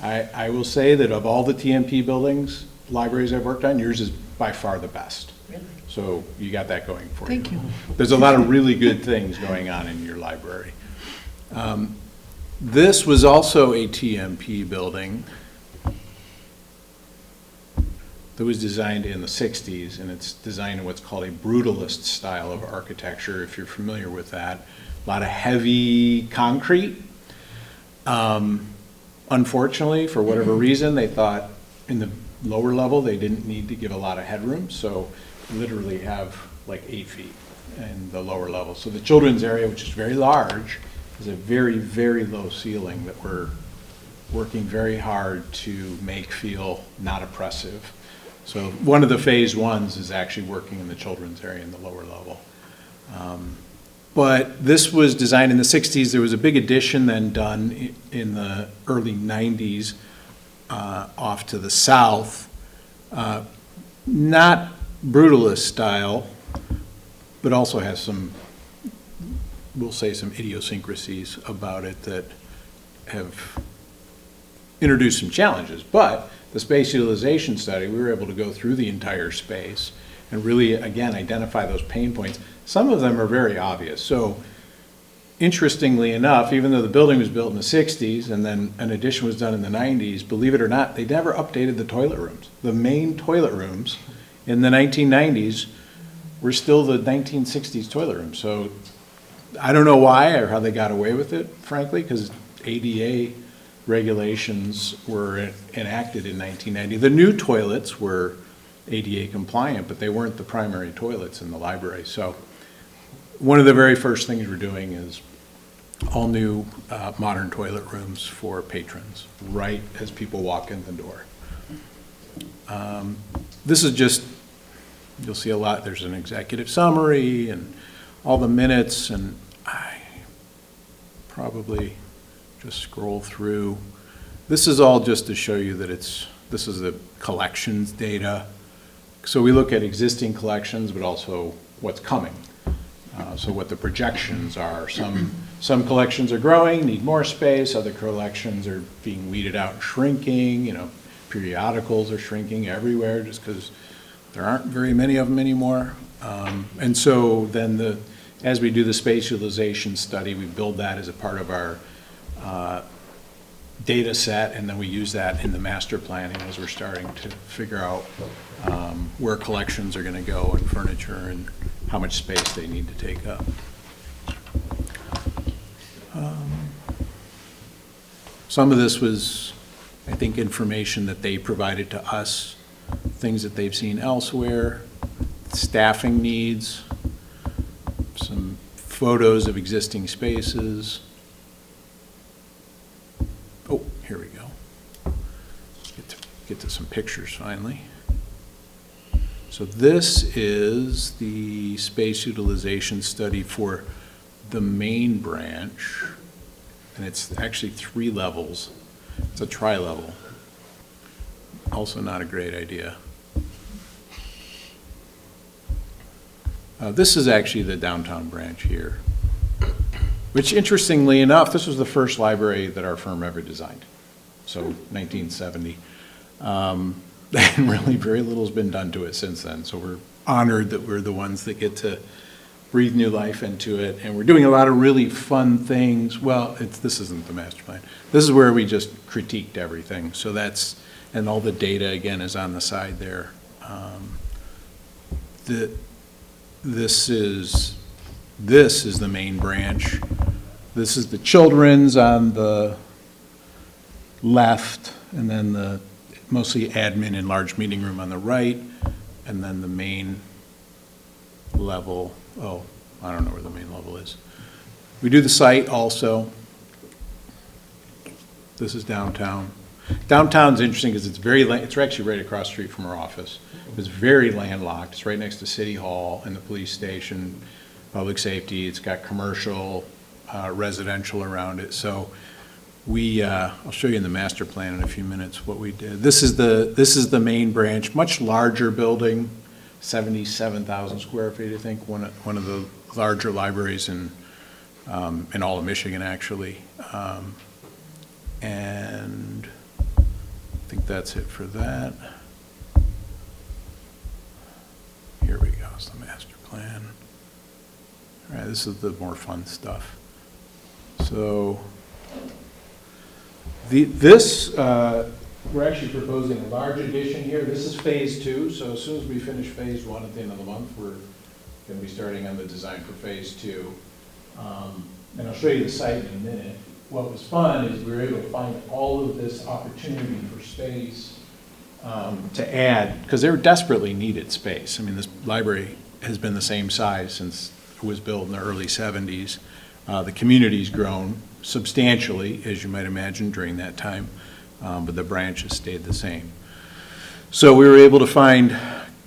I will say that of all the TMP buildings, libraries I've worked on, yours is by far the best. Really? So you got that going for you. Thank you. There's a lot of really good things going on in your library. This was also a TMP building that was designed in the 60s, and it's designed in what's called a brutalist style of architecture, if you're familiar with that. A lot of heavy concrete. Unfortunately, for whatever reason, they thought in the lower level they didn't need to give a lot of headroom, so literally have like 8 feet in the lower level. So the children's area, which is very large, is a very, very low ceiling that we're working very hard to make feel not oppressive. So one of the phase ones is actually working in the children's area in the lower level. But this was designed in the 60s. There was a big addition then done in the early 90s off to the south. Not brutalist style, but also has some, we'll say, some idiosyncrasies about it that have introduced some challenges. But the space utilization study, we were able to go through the entire space and really, again, identify those pain points. Some of them are very obvious. So interestingly enough, even though the building was built in the 60s and then an addition was done in the 90s, believe it or not, they never updated the toilet rooms. The main toilet rooms in the 1990s were still the 1960s toilet rooms. So I don't know why or how they got away with it, frankly, because ADA regulations were enacted in 1990. The new toilets were ADA compliant, but they weren't the primary toilets in the library. So one of the very first things we're doing is all new modern toilet rooms for patrons, right as people walk in the door. This is just, you'll see a lot, there's an executive summary and all the minutes, and I probably just scroll through. This is all just to show you that this is the collections data. So we look at existing collections, but also what's coming. So what the projections are. Some collections are growing, need more space. Other collections are being weeded out and shrinking. Periodicals are shrinking everywhere just because there aren't very many of them anymore. And so then as we do the space utilization study, we build that as a part of our data set, and then we use that in the master planning as we're starting to figure out where collections are going to go and furniture and how much space they need to take up. Some of this was, I think, information that they provided to us, things that they've seen elsewhere, staffing needs, some photos of existing spaces. Oh, here we go. Get to some pictures finally. So this is the space utilization study for the main branch, and it's actually 3 levels. It's a tri-level. Also not a great idea. This is actually the downtown branch here, which interestingly enough, this was the first library that our firm ever designed. So 1970. And really very little's been done to it since then. So we're honored that we're the ones that get to breathe new life into it. And we're doing a lot of really fun things. Well, this isn't the master plan. This is where we just critiqued everything. So that's, and all the data again is on the side there. This is the main branch. This is the children's on the left, and then the mostly admin and large meeting room on the right, and then the main level. Oh, I don't know where the main level is. We do the site also. This is downtown. Downtown's interesting because it's actually right across the street from our office. It's very landlocked. It's right next to City Hall and the police station, public safety. It's got commercial, residential around it. So I'll show you in the master plan in a few minutes what we did. This is the main branch, much larger building, 77,000 square feet, I think, one of the larger libraries in all of Michigan, actually. And I think that's it for that. Here we go, it's the master plan. All right, this is the more fun stuff. So we're actually proposing a large addition here. This is phase 2, so as soon as we finish phase 1 at the end of the month, we're going to be starting on the design for phase 2. And I'll show you the site in a minute. What was fun is we were able to find all of this opportunity for space to add, because they were desperately needed space. I mean, this library has been the same size since it was built in the early 70s. The community's grown substantially, as you might imagine, during that time, but the branch has stayed the same. So we were able to find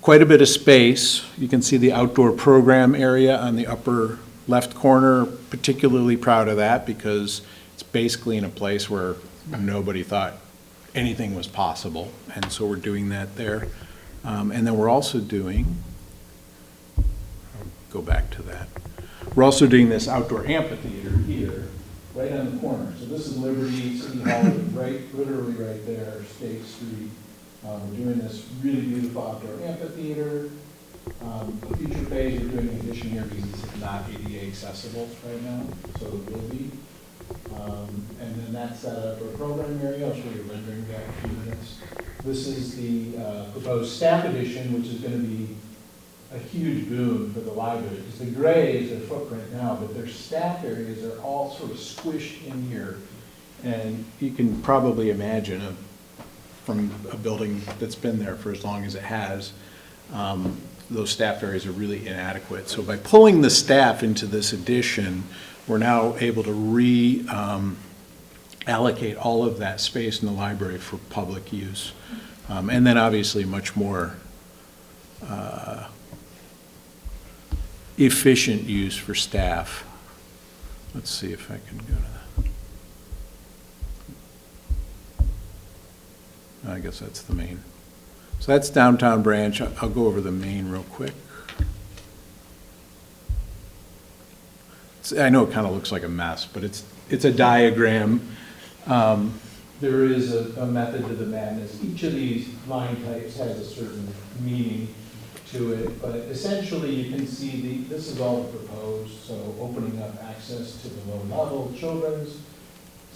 quite a bit of space. You can see the outdoor program area on the upper left corner. Particularly proud of that because it's basically in a place where nobody thought anything was possible, and so we're doing that there. And then we're also doing, I'll go back to that. We're also doing this outdoor amphitheater here, right on the corner. So this is Liberty, City Hall, literally right there, State Street. We're doing this really beautiful outdoor amphitheater. The future phase, we're doing an addition here because it's not ADA accessible right now, so it will be. And then that's that outdoor program area. I'll show you a rendering back in a few minutes. This is the proposed staff addition, which is going to be a huge boon for the library, because the gray is their footprint now, but their staff areas are all sort of squished in here. And you can probably imagine from a building that's been there for as long as it has, those staff areas are really inadequate. So by pulling the staff into this addition, we're now able to allocate all of that space in the library for public use. And then obviously much more efficient use for staff. Let's see if I can go to that. I guess that's the main. So that's downtown branch. I'll go over the main real quick. I know it kind of looks like a mess, but it's a diagram. There is a method to the madness. Each of these line types has a certain meaning to it, but essentially you can see this is all proposed, so opening up access to the low level children's,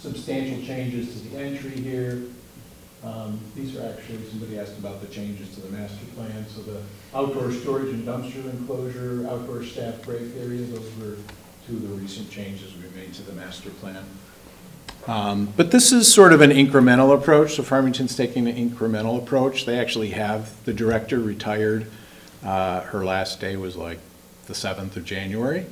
substantial changes to the entry here. These are actually, somebody asked about the changes to the master plan. So the outdoor storage and dumpster enclosure, outdoor staff break area, those were two of the recent changes we made to the master plan. But this is sort of an incremental approach. So Farmington's taking an incremental approach. They actually have the director retired. Her last day was like the 7th of January.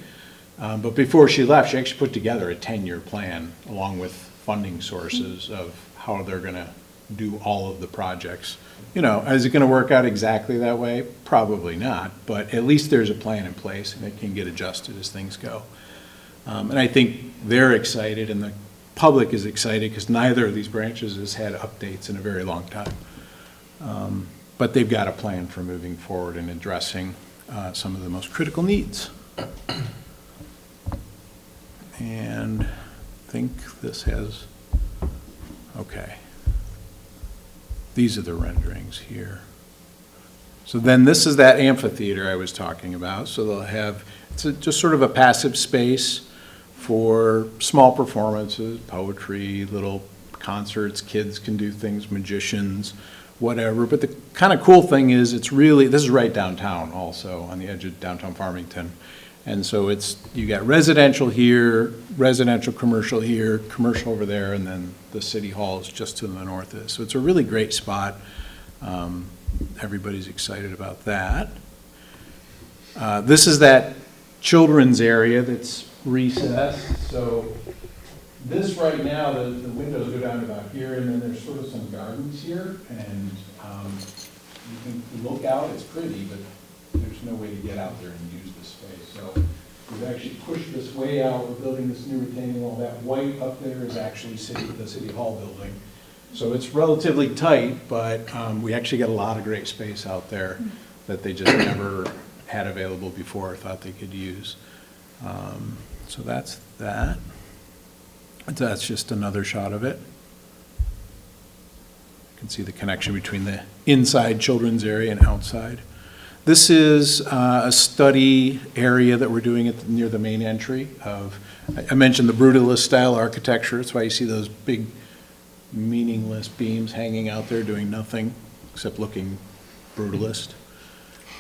But before she left, she actually put together a 10-year plan along with funding sources of how they're going to do all of the projects. You know, is it going to work out exactly that way? Probably not, but at least there's a plan in place and it can get adjusted as things go. And I think they're excited and the public is excited because neither of these branches has had updates in a very long time. But they've got a plan for moving forward and addressing some of the most critical needs. And I think this has, okay. These are the renderings here. So then this is that amphitheater I was talking about. So they'll have, it's just sort of a passive space for small performances, poetry, little concerts, kids can do things, magicians, whatever. But the kind of cool thing is it's really, this is right downtown also, on the edge of downtown Farmington. And so it's, you got residential here, residential commercial here, commercial over there, and then the city hall is just to the north of this. So it's a really great spot. Everybody's excited about that. This is that children's area that's recessed. So this right now, the windows go down about here, and then there's sort of some gardens here. And you can look out, it's pretty, but there's no way to get out there and use the space. So we've actually pushed this way out. We're building this new retaining wall. That white up there is actually the City Hall building. So it's relatively tight, but we actually get a lot of great space out there that they just never had available before or thought they could use. So that's that. That's just another shot of it. You can see the connection between the inside children's area and outside. This is a study area that we're doing near the main entry of, I mentioned the brutalist style architecture. That's why you see those big meaningless beams hanging out there doing nothing except looking brutalist.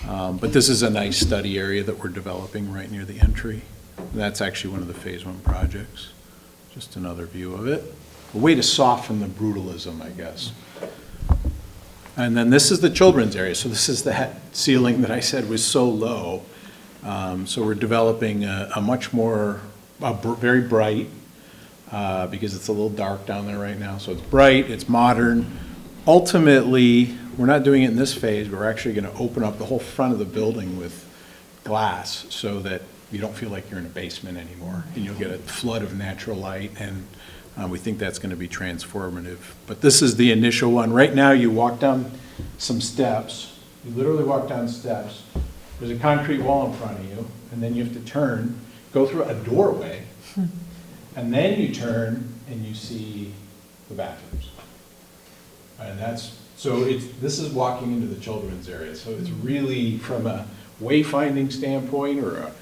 But this is a nice study area that we're developing right near the entry. And that's actually one of the phase 1 projects. Just another view of it. A way to soften the brutalism, I guess. And then this is the children's area. So this is that ceiling that I said was so low. So we're developing a much more, very bright, because it's a little dark down there right now. So it's bright, it's modern. Ultimately, we're not doing it in this phase. We're actually going to open up the whole front of the building with glass so that you don't feel like you're in a basement anymore. And you'll get a flood of natural light, and we think that's going to be transformative. But this is the initial one. Right now, you walk down some steps. You literally walk down steps. There's a concrete wall in front of you, and then you have to turn, go through a doorway, and then you turn and you see the bathrooms. And that's, so this is walking into the children's area. So it's really, from a wayfinding standpoint or a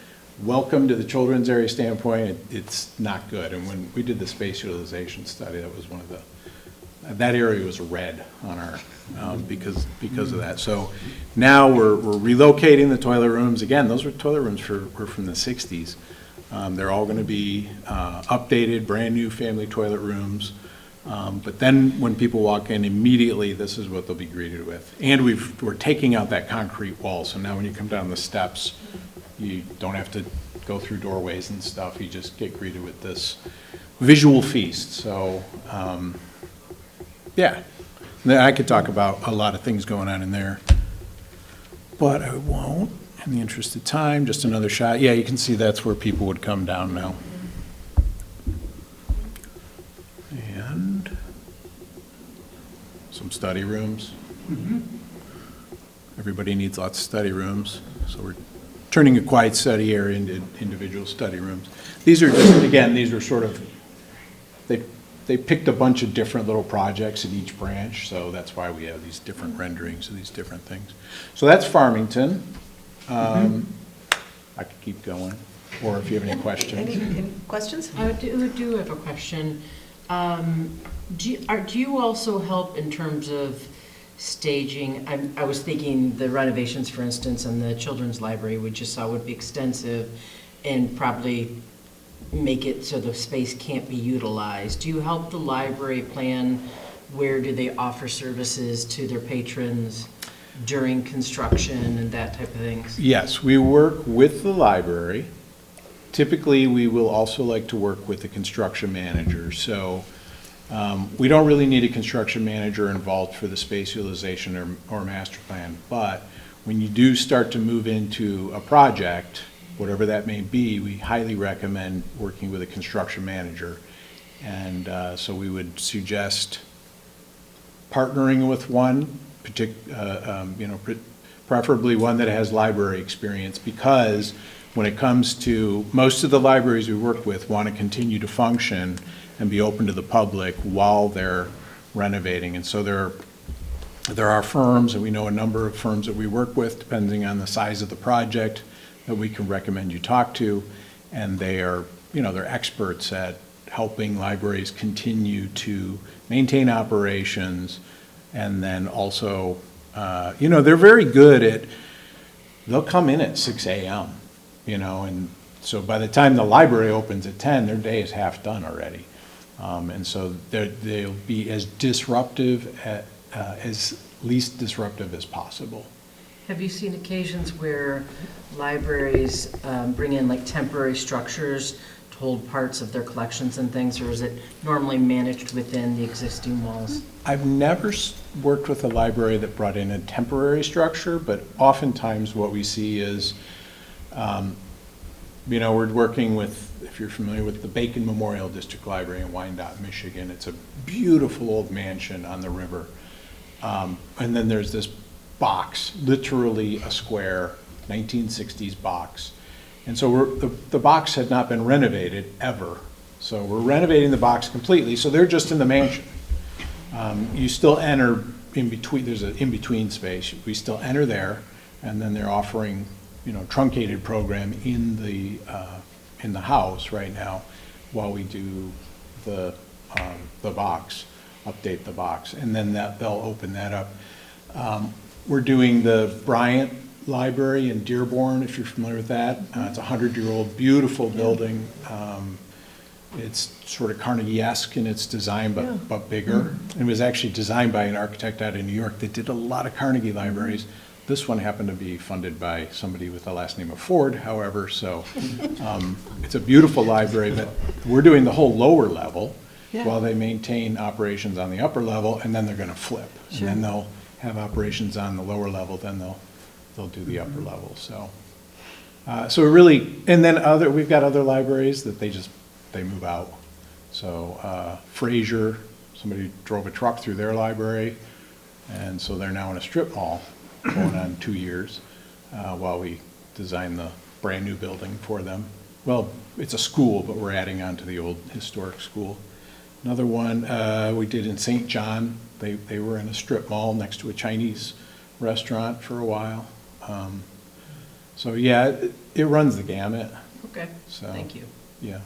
welcome to the children's area standpoint, it's not good. And when we did the space utilization study, that was one of the, that area was red on our, because of that. So now we're relocating the toilet rooms. Again, those were toilet rooms were from the 60s. They're all going to be updated, brand new family toilet rooms. But then when people walk in, immediately this is what they'll be greeted with. And we're taking out that concrete wall. So now when you come down the steps, you don't have to go through doorways and stuff. You just get greeted with this visual feast. So, yeah. I could talk about a lot of things going on in there, but I won't in the interest of time. Just another shot. Yeah, you can see that's where people would come down now. And some study rooms. Everybody needs lots of study rooms, so we're turning a quiet study area into individual study rooms. These are just, again, these are sort of, they picked a bunch of different little projects in each branch, so that's why we have these different renderings of these different things. So that's Farmington. I could keep going, or if you have any questions. Any questions? I do have a question. Do you also help in terms of staging? I was thinking the renovations, for instance, in the children's library we just saw would be extensive and probably make it so the space can't be utilized. Do you help the library plan where do they offer services to their patrons during construction and that type of things? Yes, we work with the library. Typically, we will also like to work with the construction manager. So we don't really need a construction manager involved for the space utilization or master plan. But when you do start to move into a project, whatever that may be, we highly recommend working with a construction manager. And so we would suggest partnering with one, preferably one that has library experience, because when it comes to most of the libraries we work with want to continue to function and be open to the public while they're renovating. And so there are firms, and we know a number of firms that we work with, depending on the size of the project, that we can recommend you talk to. And they are, they're experts at helping libraries continue to maintain operations. And then also, they're very good at, they'll come in at 6 a.m., and so by the time the library opens at 10, their day is half done already. And so they'll be as disruptive, as least disruptive as possible. Have you seen occasions where libraries bring in like temporary structures to hold parts of their collections and things, or is it normally managed within the existing walls? I've never worked with a library that brought in a temporary structure, but oftentimes what we see is, we're working with, if you're familiar with the Bacon Memorial District Library in Wyandotte, Michigan. It's a beautiful old mansion on the river. And then there's this box, literally a square 1960s box. And so the box had not been renovated ever. So we're renovating the box completely. So they're just in the mansion. You still enter in between, there's an in-between space. We still enter there, and then they're offering, truncated program in the house right now while we do the box, update the box, and then they'll open that up. We're doing the Bryant Library in Dearborn, if you're familiar with that. It's a 100-year-old beautiful building. It's sort of Carnegie-esque in its design, but bigger. It was actually designed by an architect out of New York that did a lot of Carnegie libraries. This one happened to be funded by somebody with the last name of Ford, however, so it's a beautiful library, but we're doing the whole lower level while they maintain operations on the upper level, and then they're going to flip. And then they'll have operations on the lower level, then they'll do the upper level. So so we're really, and then we've got other libraries that they move out. So Fraser, somebody drove a truck through their library, and so they're now in a strip mall going on 2 years while we design the brand new building for them. Well, it's a school, but we're adding on to the old historic school. Another one we did in St. John. They were in a strip mall next to a Chinese restaurant for a while. So yeah, it runs the gamut. Okay, So, thank you. Yeah.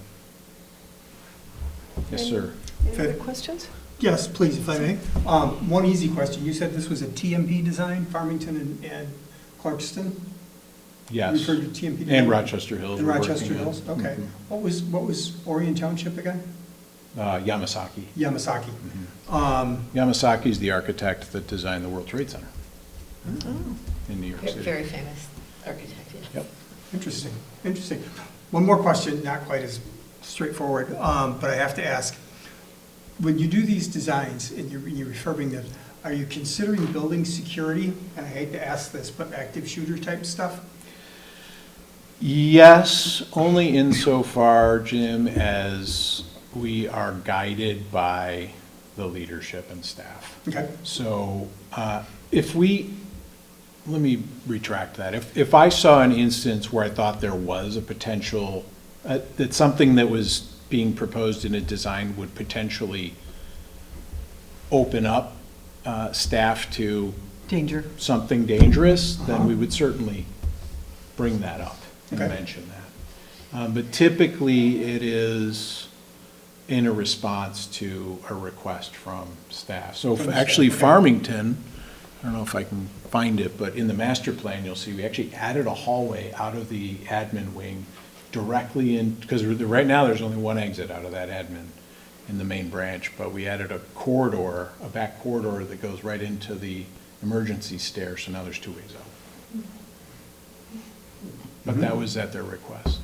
Yes, sir. Any other questions? Yes, please, if I may. One easy question. You said this was a TMP design, Farmington and Clarkston? You Yes. referred to TMP design? And Rochester Hills. And we're working Rochester on. Hills, okay. Mhm. What was Orion Township again? Yamasaki. Yamasaki. Yamasaki's the architect that designed the World Trade Center in New York City. Very famous architect, yes. Yep. Interesting, interesting. One more question, not quite as straightforward, but I have to ask. When you do these designs and you're refurbing them, are you considering building security? And I hate to ask this, but active shooter type stuff? Yes, only insofar, Jim, as we are guided by the leadership and staff. Okay. So let me retract that. If I saw an instance where I thought there was a potential, that something that was being proposed in a design would potentially open up staff to Danger. something dangerous, then we would certainly bring that up and Okay. mention that. But typically, it is in a response to a request from staff. So actually Farmington, I don't know if I can find it, but in the master plan, you'll see we actually added a hallway out of the admin wing directly in, because right now there's only one exit out of that admin in the main branch, but we added a corridor, a back corridor that goes right into the emergency stair, so now there's 2 ways out. But that was at their request.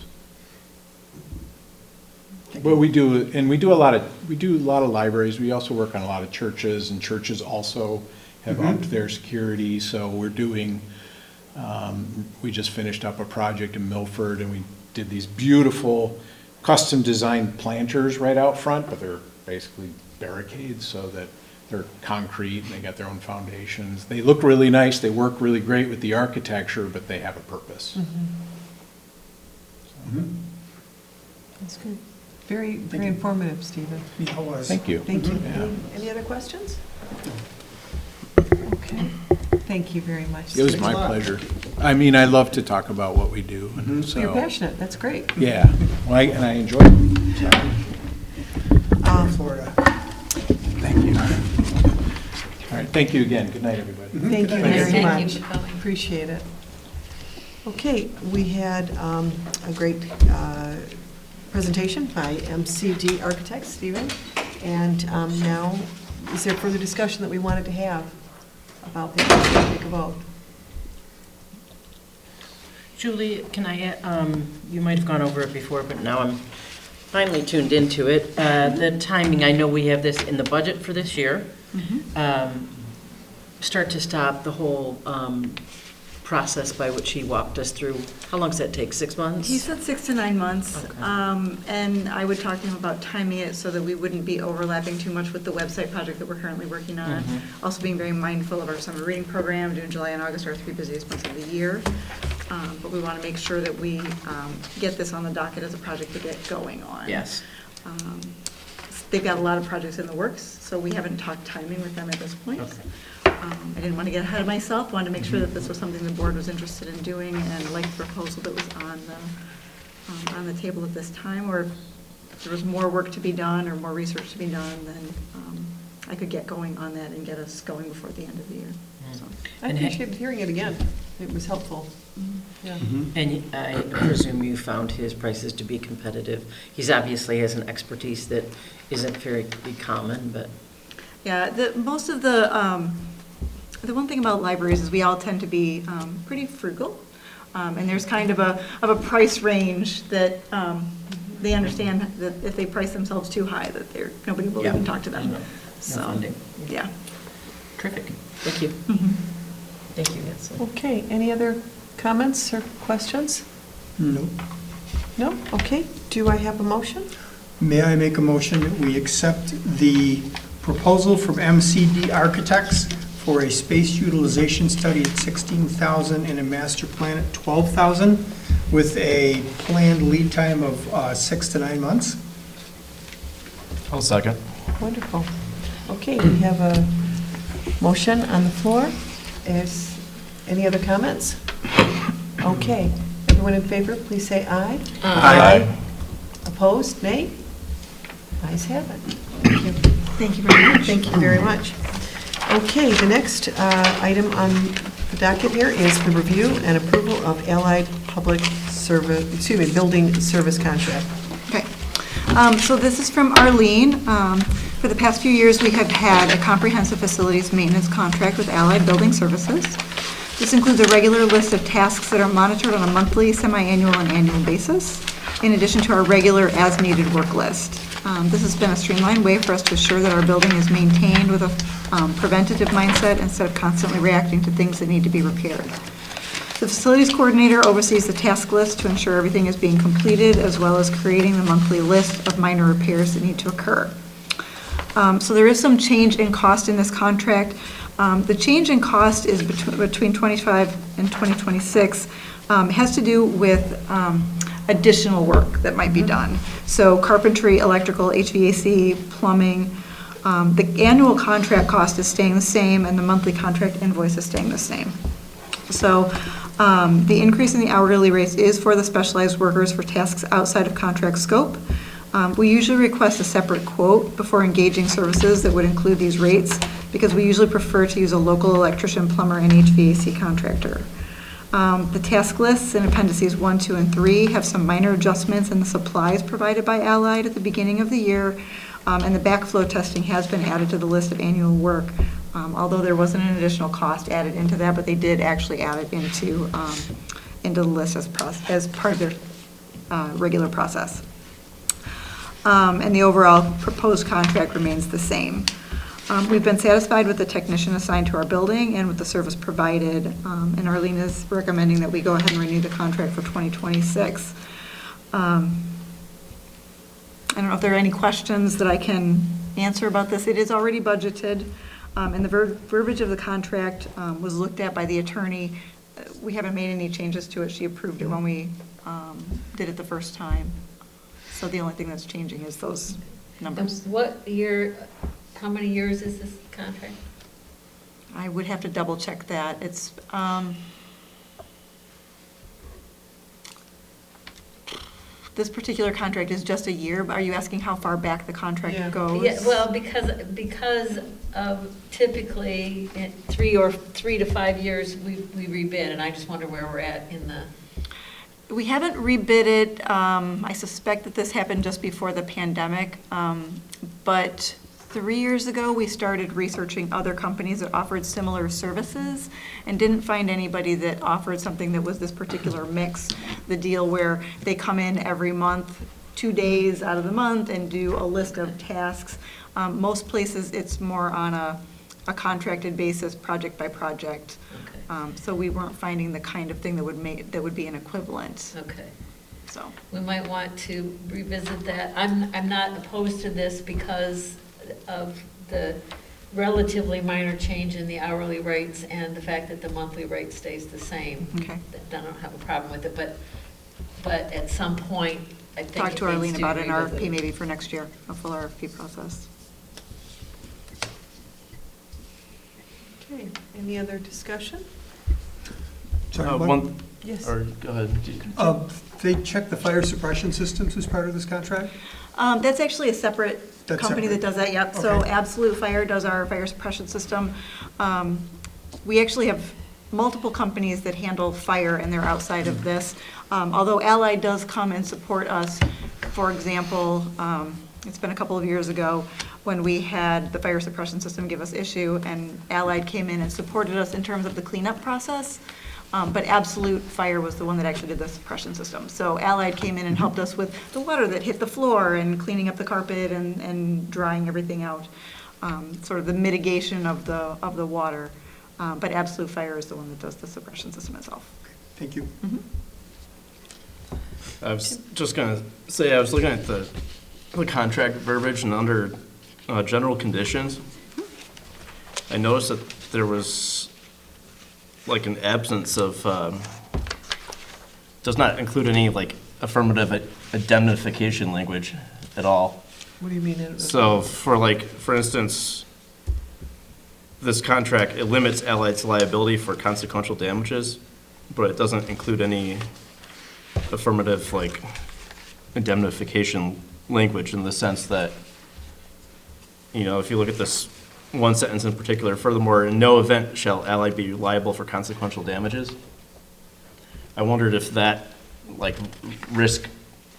But we do, and we do a lot of libraries. We also work on a lot of churches, and churches also have upped their security. So we're doing, we just finished up a project in Milford, and we did these beautiful custom designed planters right out front, but they're basically barricades so that they're concrete and they got their own foundations. They look really nice. They work really great with the architecture, but they have a purpose. That's good. Very, very informative, Stephen. Yeah, it was. Thank you. Thank you. Yeah. Any other questions? Okay. Thank you very much. It was Stephen. my pleasure. I mean, I love to talk about what we do, and so. You're passionate. That's great. Yeah, well, and I enjoy it. So, Florida. thank you. All right, thank you again. Good night, everybody. Thank you Thank you. very Thank much. you for coming. Appreciate it. Okay, we had a great presentation by MCD Architects, Stephen. And now, is there further discussion that we wanted to have about this? Take a vote. Julie, can I, you might have gone over it before, but now I'm finally tuned into it. The timing, I know we have this in the budget for this year. Start to stop, the whole process by which he walked us through. How long does that take, 6 months? He said 6 to 9 months, Okay. and I would talk to him about timing it so that we wouldn't be overlapping too much with the website project that we're currently working on. Also being very mindful of our summer reading program. June, July, and August are our 3 busiest months of the year. But we want to make sure that we get this on the docket as a project to get going on. Yes. They've got a lot of projects in the works, so we haven't talked timing with them at this point. Okay. I didn't want to get ahead of myself, wanted to make sure that this was something the board was interested in doing and liked the proposal that was on the table at this time, or if there was more work to be done or more research to be done, then I could get going on that and get us going before the end of the year. So. I appreciated hearing it again. It was helpful. Yeah. And I presume you found his prices to be competitive. He's obviously has an expertise that isn't very common, but. Yeah, most of the one thing about libraries is we all tend to be pretty frugal, and there's kind of a price range that they understand that if they price themselves too high, that nobody will even talk to them. No So, funding. yeah. Terrific. Thank you. Thank you, Nancy. Okay, any other comments or questions? No. No? Okay, do I have a motion? May I make a motion that we accept the proposal from MCD Architects for a space utilization study at 16,000 and a master plan at 12,000 with a planned lead time of 6 to 9 months? I'll second. Wonderful. Okay, we have a motion on the floor. Is any other comments? Okay, everyone in favor, please say aye. Aye. Opposed, nay? Ayes have it. Thank you. Thank you very much. Thank you very much. Okay, the next item on the docket here is the review and approval of Allied Public Service, Building Service Contract. Okay. So this is from Arlene. For the past few years, we have had a comprehensive facilities maintenance contract with Allied Building Services. This includes a regular list of tasks that are monitored on a monthly, semi-annual, and annual basis, in addition to our regular as-needed work list. This has been a streamlined way for us to assure that our building is maintained with a preventative mindset instead of constantly reacting to things that need to be repaired. The facilities coordinator oversees the task list to ensure everything is being completed, as well as creating the monthly list of minor repairs that need to occur. So there is some change in cost in this contract. The change in cost is between 25 and 2026. Has to do with additional work that might be done. So carpentry, electrical, HVAC, plumbing. The annual contract cost is staying the same, and the monthly contract invoice is staying the same. So the increase in the hourly rates is for the specialized workers for tasks outside of contract scope. We usually request a separate quote before engaging services that would include these rates, because we usually prefer to use a local electrician, plumber, and HVAC contractor. The task lists in appendices 1, 2, and 3 have some minor adjustments in the supplies provided by Allied at the beginning of the year, and the backflow testing has been added to the list of annual work, although there wasn't an additional cost added into that, but they did actually add it into the list as part of their regular process. And the overall proposed contract remains the same. We've been satisfied with the technician assigned to our building and with the service provided, and Arlene is recommending that we go ahead and renew the contract for 2026. I don't know if there are any questions that I can answer about this. It is already budgeted, and the verbiage of the contract was looked at by the attorney. We haven't made any changes to it. She approved it when we did it the first time. So the only thing that's changing is those numbers. And what year, how many years is this contract? I would have to double check that. It's, this particular contract is just a year, but are you asking how far back the contract goes? Yeah, well, because of typically 3 to 5 years, we rebid, and I just wonder where we're at in the. We haven't rebid it. I suspect that this happened just before the pandemic, but 3 years ago, we started researching other companies that offered similar services and didn't find anybody that offered something that was this particular mix, the deal where they come in every month, 2 days out of the month, and do a list of tasks. Most places, it's more on a contracted basis, project by project. Okay. So we weren't finding the kind of thing that would be an equivalent. Okay. So We might want to revisit that. I'm not opposed to this because of the relatively minor change in the hourly rates and the fact that the monthly rate stays the same. Okay. I don't have a problem with it, but at some point, I think talk to it needs Arlene to about be an RFP revisited. maybe for next year, a full RFP process. Okay, any other discussion? Sorry, One, Yes. or go ahead. They check the fire suppression systems as part of this contract? That's actually a separate That's company that separate. does that, yep. So Okay. Absolute Fire does our fire suppression system. We actually have multiple companies that handle fire, and they're outside of this. Although Allied does come and support us, for example, it's been a couple of years ago when we had the fire suppression system give us issue, and Allied came in and supported us in terms of the cleanup process. But Absolute Fire was the one that actually did the suppression system. So Allied came in and helped us with the water that hit the floor and cleaning up the carpet and drying everything out, sort of the mitigation of the water. But Absolute Fire is the one that does the suppression system itself. Thank you. Mhm. I was just gonna say, I was looking at the contract verbiage, and under general conditions, I noticed that there was like an absence of, does not include any like affirmative indemnification language at all. What do you mean? So for instance, this contract, it limits Allied's liability for consequential damages, but it doesn't include any affirmative like indemnification language in the sense that, you know, if you look at this one sentence in particular, furthermore, in no event shall Allied be liable for consequential damages. I wondered if that like risk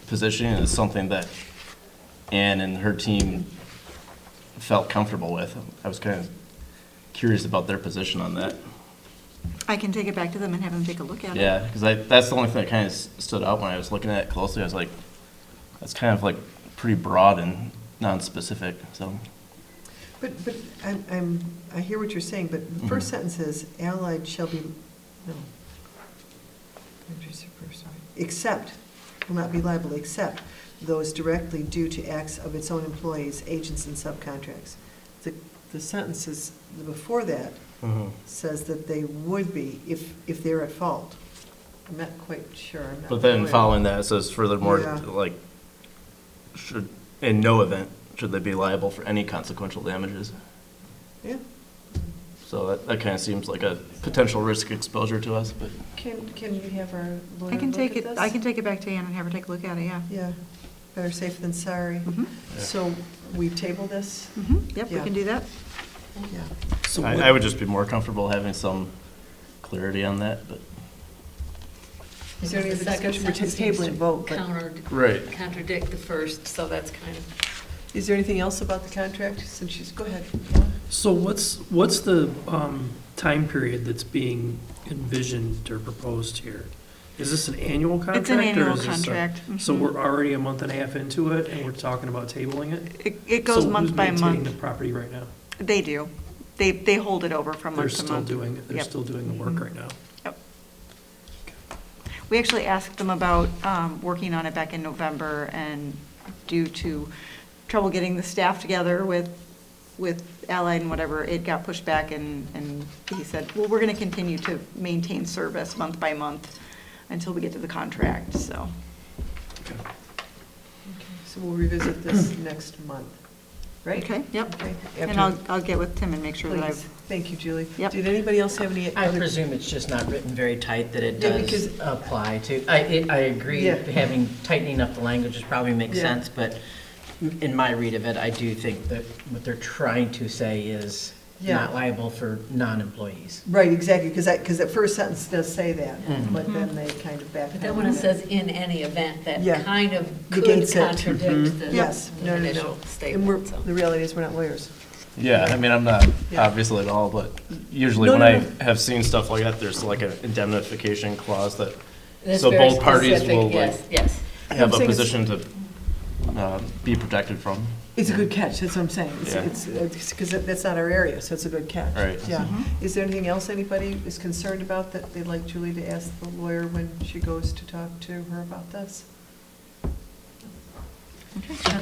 positioning is something that Ann and her team felt comfortable with. I was kind of curious about their position on that. I can take it back to them and have them take a look at it. Yeah, because that's the only thing that kind of stood out when I was looking at it closely. I was like, that's kind of like pretty broad and non-specific, so. But I hear what you're saying, but the first sentence is, Allied shall be, no. Except, will not be liable, except those directly due to acts of its own employees, agents, and subcontracts. The sentence is, before that, says that they would be if they're at fault. I'm not quite sure. I'm not But then aware. following that, it says furthermore, Yeah. like, should, in no event, should they be liable for any consequential damages. Yeah. So that kind of seems like a potential risk exposure to us, but. Can you have our lawyer I can look take at it, this? I can take it back to Ann and have her take a look at it, yeah. Yeah. Better safe than sorry. Mhm. So we table this? Yep, we Yeah. can do that. Yeah. So I would just be more comfortable having some clarity on that, but. Is there any The other second discussion? We're sentence seems tabling to vote, but Right. contradict the first, so that's kind of. is there anything else about the contract? Since she's, go ahead. So what's the time period that's being envisioned or proposed here? Is this an annual contract? It's an or annual is this a- contract. So Mhm. we're already a month and a half into it, and we're talking about tabling it? It goes month by So who's maintaining month. the property right now? They do. They hold it over from They're month to still month. doing it, they're Yep. still doing the work right now? Yep. We actually asked them about working on it back in November, and due to trouble getting the staff together with Allied and whatever, it got pushed back, and he said, well, we're going to continue to maintain service month by month until we get to the contract, so. So we'll revisit this next month, right? Okay, yep. Okay. And After- I'll get with Tim and make sure that Please. I've, Thank you, Julie. Yep. Did anybody else have any I other? presume it's just not written very tight, that it Yeah, does because- apply to, I agree, Yeah. having, tightening up the languages probably makes Yeah. sense, but in my read of it, I do think that what they're trying to say is Yeah. not liable for non-employees. Right, exactly, because that first sentence does say that, Mhm. but then they kind of back. But then when it says in any event, that Yeah. kind of could Negates it. contradict the Yes, no, no, no. initial And we're, statement, so. the reality is, we're not lawyers. Yeah, I mean, I'm not Yeah. obviously at all, but usually No, when no, I no. have seen stuff like that, there's like an indemnification clause that, It's so very both parties specific, will like yes, yes. have a saying it's- position to be protected from. It's a good catch, that's what I'm saying. Yeah. It's, because that's not our area, so it's a good catch. Right. Yeah. Mhm. Is there anything else anybody is concerned about that they'd like Julie to ask the lawyer when she goes to talk to her about this?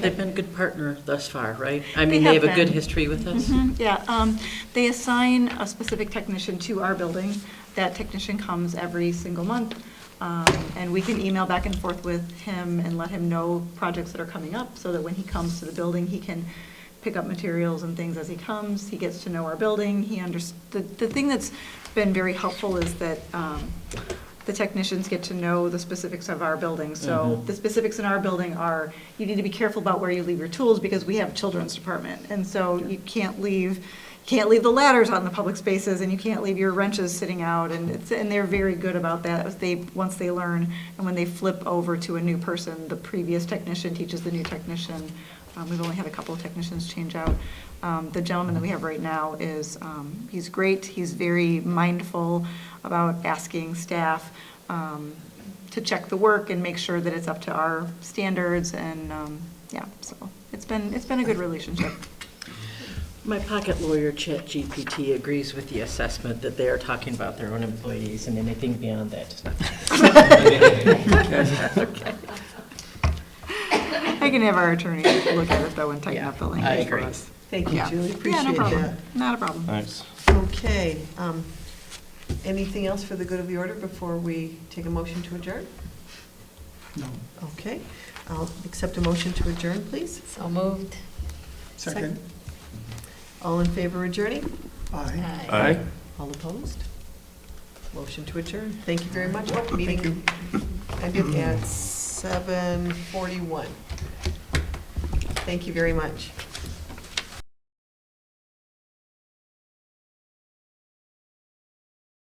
They've been a good partner thus far, right? I They mean, they have have a good been. history with us. Yeah, they assign a specific technician to our building. That technician comes every single month, and we can email back and forth with him and let him know projects that are coming up, so that when he comes to the building, he can pick up materials and things as he comes. He gets to know our building. The thing that's been very helpful is that the technicians get to know the specifics of our building. So the specifics in our building are, you need to be careful about where you leave your tools, because we have a children's department. And so you can't leave the ladders out in the public spaces, and you can't leave your wrenches sitting out, and they're very good about that. Once they learn, and when they flip over to a new person, the previous technician teaches the new technician. We've only had a couple of technicians change out. The gentleman that we have right now he's great. He's very mindful about asking staff to check the work and make sure that it's up to our standards, and yeah, so it's been a good relationship. My pocket lawyer, ChatGPT, agrees with the assessment that they are talking about their own employees, and anything beyond that is not. I can have our attorney look at it, though, and tighten up the I language for agree. us. Thank you, Yeah. Julie, Yeah, appreciate no problem. that. Not a problem. Thanks. Okay, anything else for the good of the order before we take a motion to adjourn? No. Okay, I'll accept a motion to adjourn, please. So moved. Second? All in favor of adjourning? Aye. Aye. All opposed? Motion to adjourn. Thank you very much. Oh, meeting ended at 7:41. Thank you very much.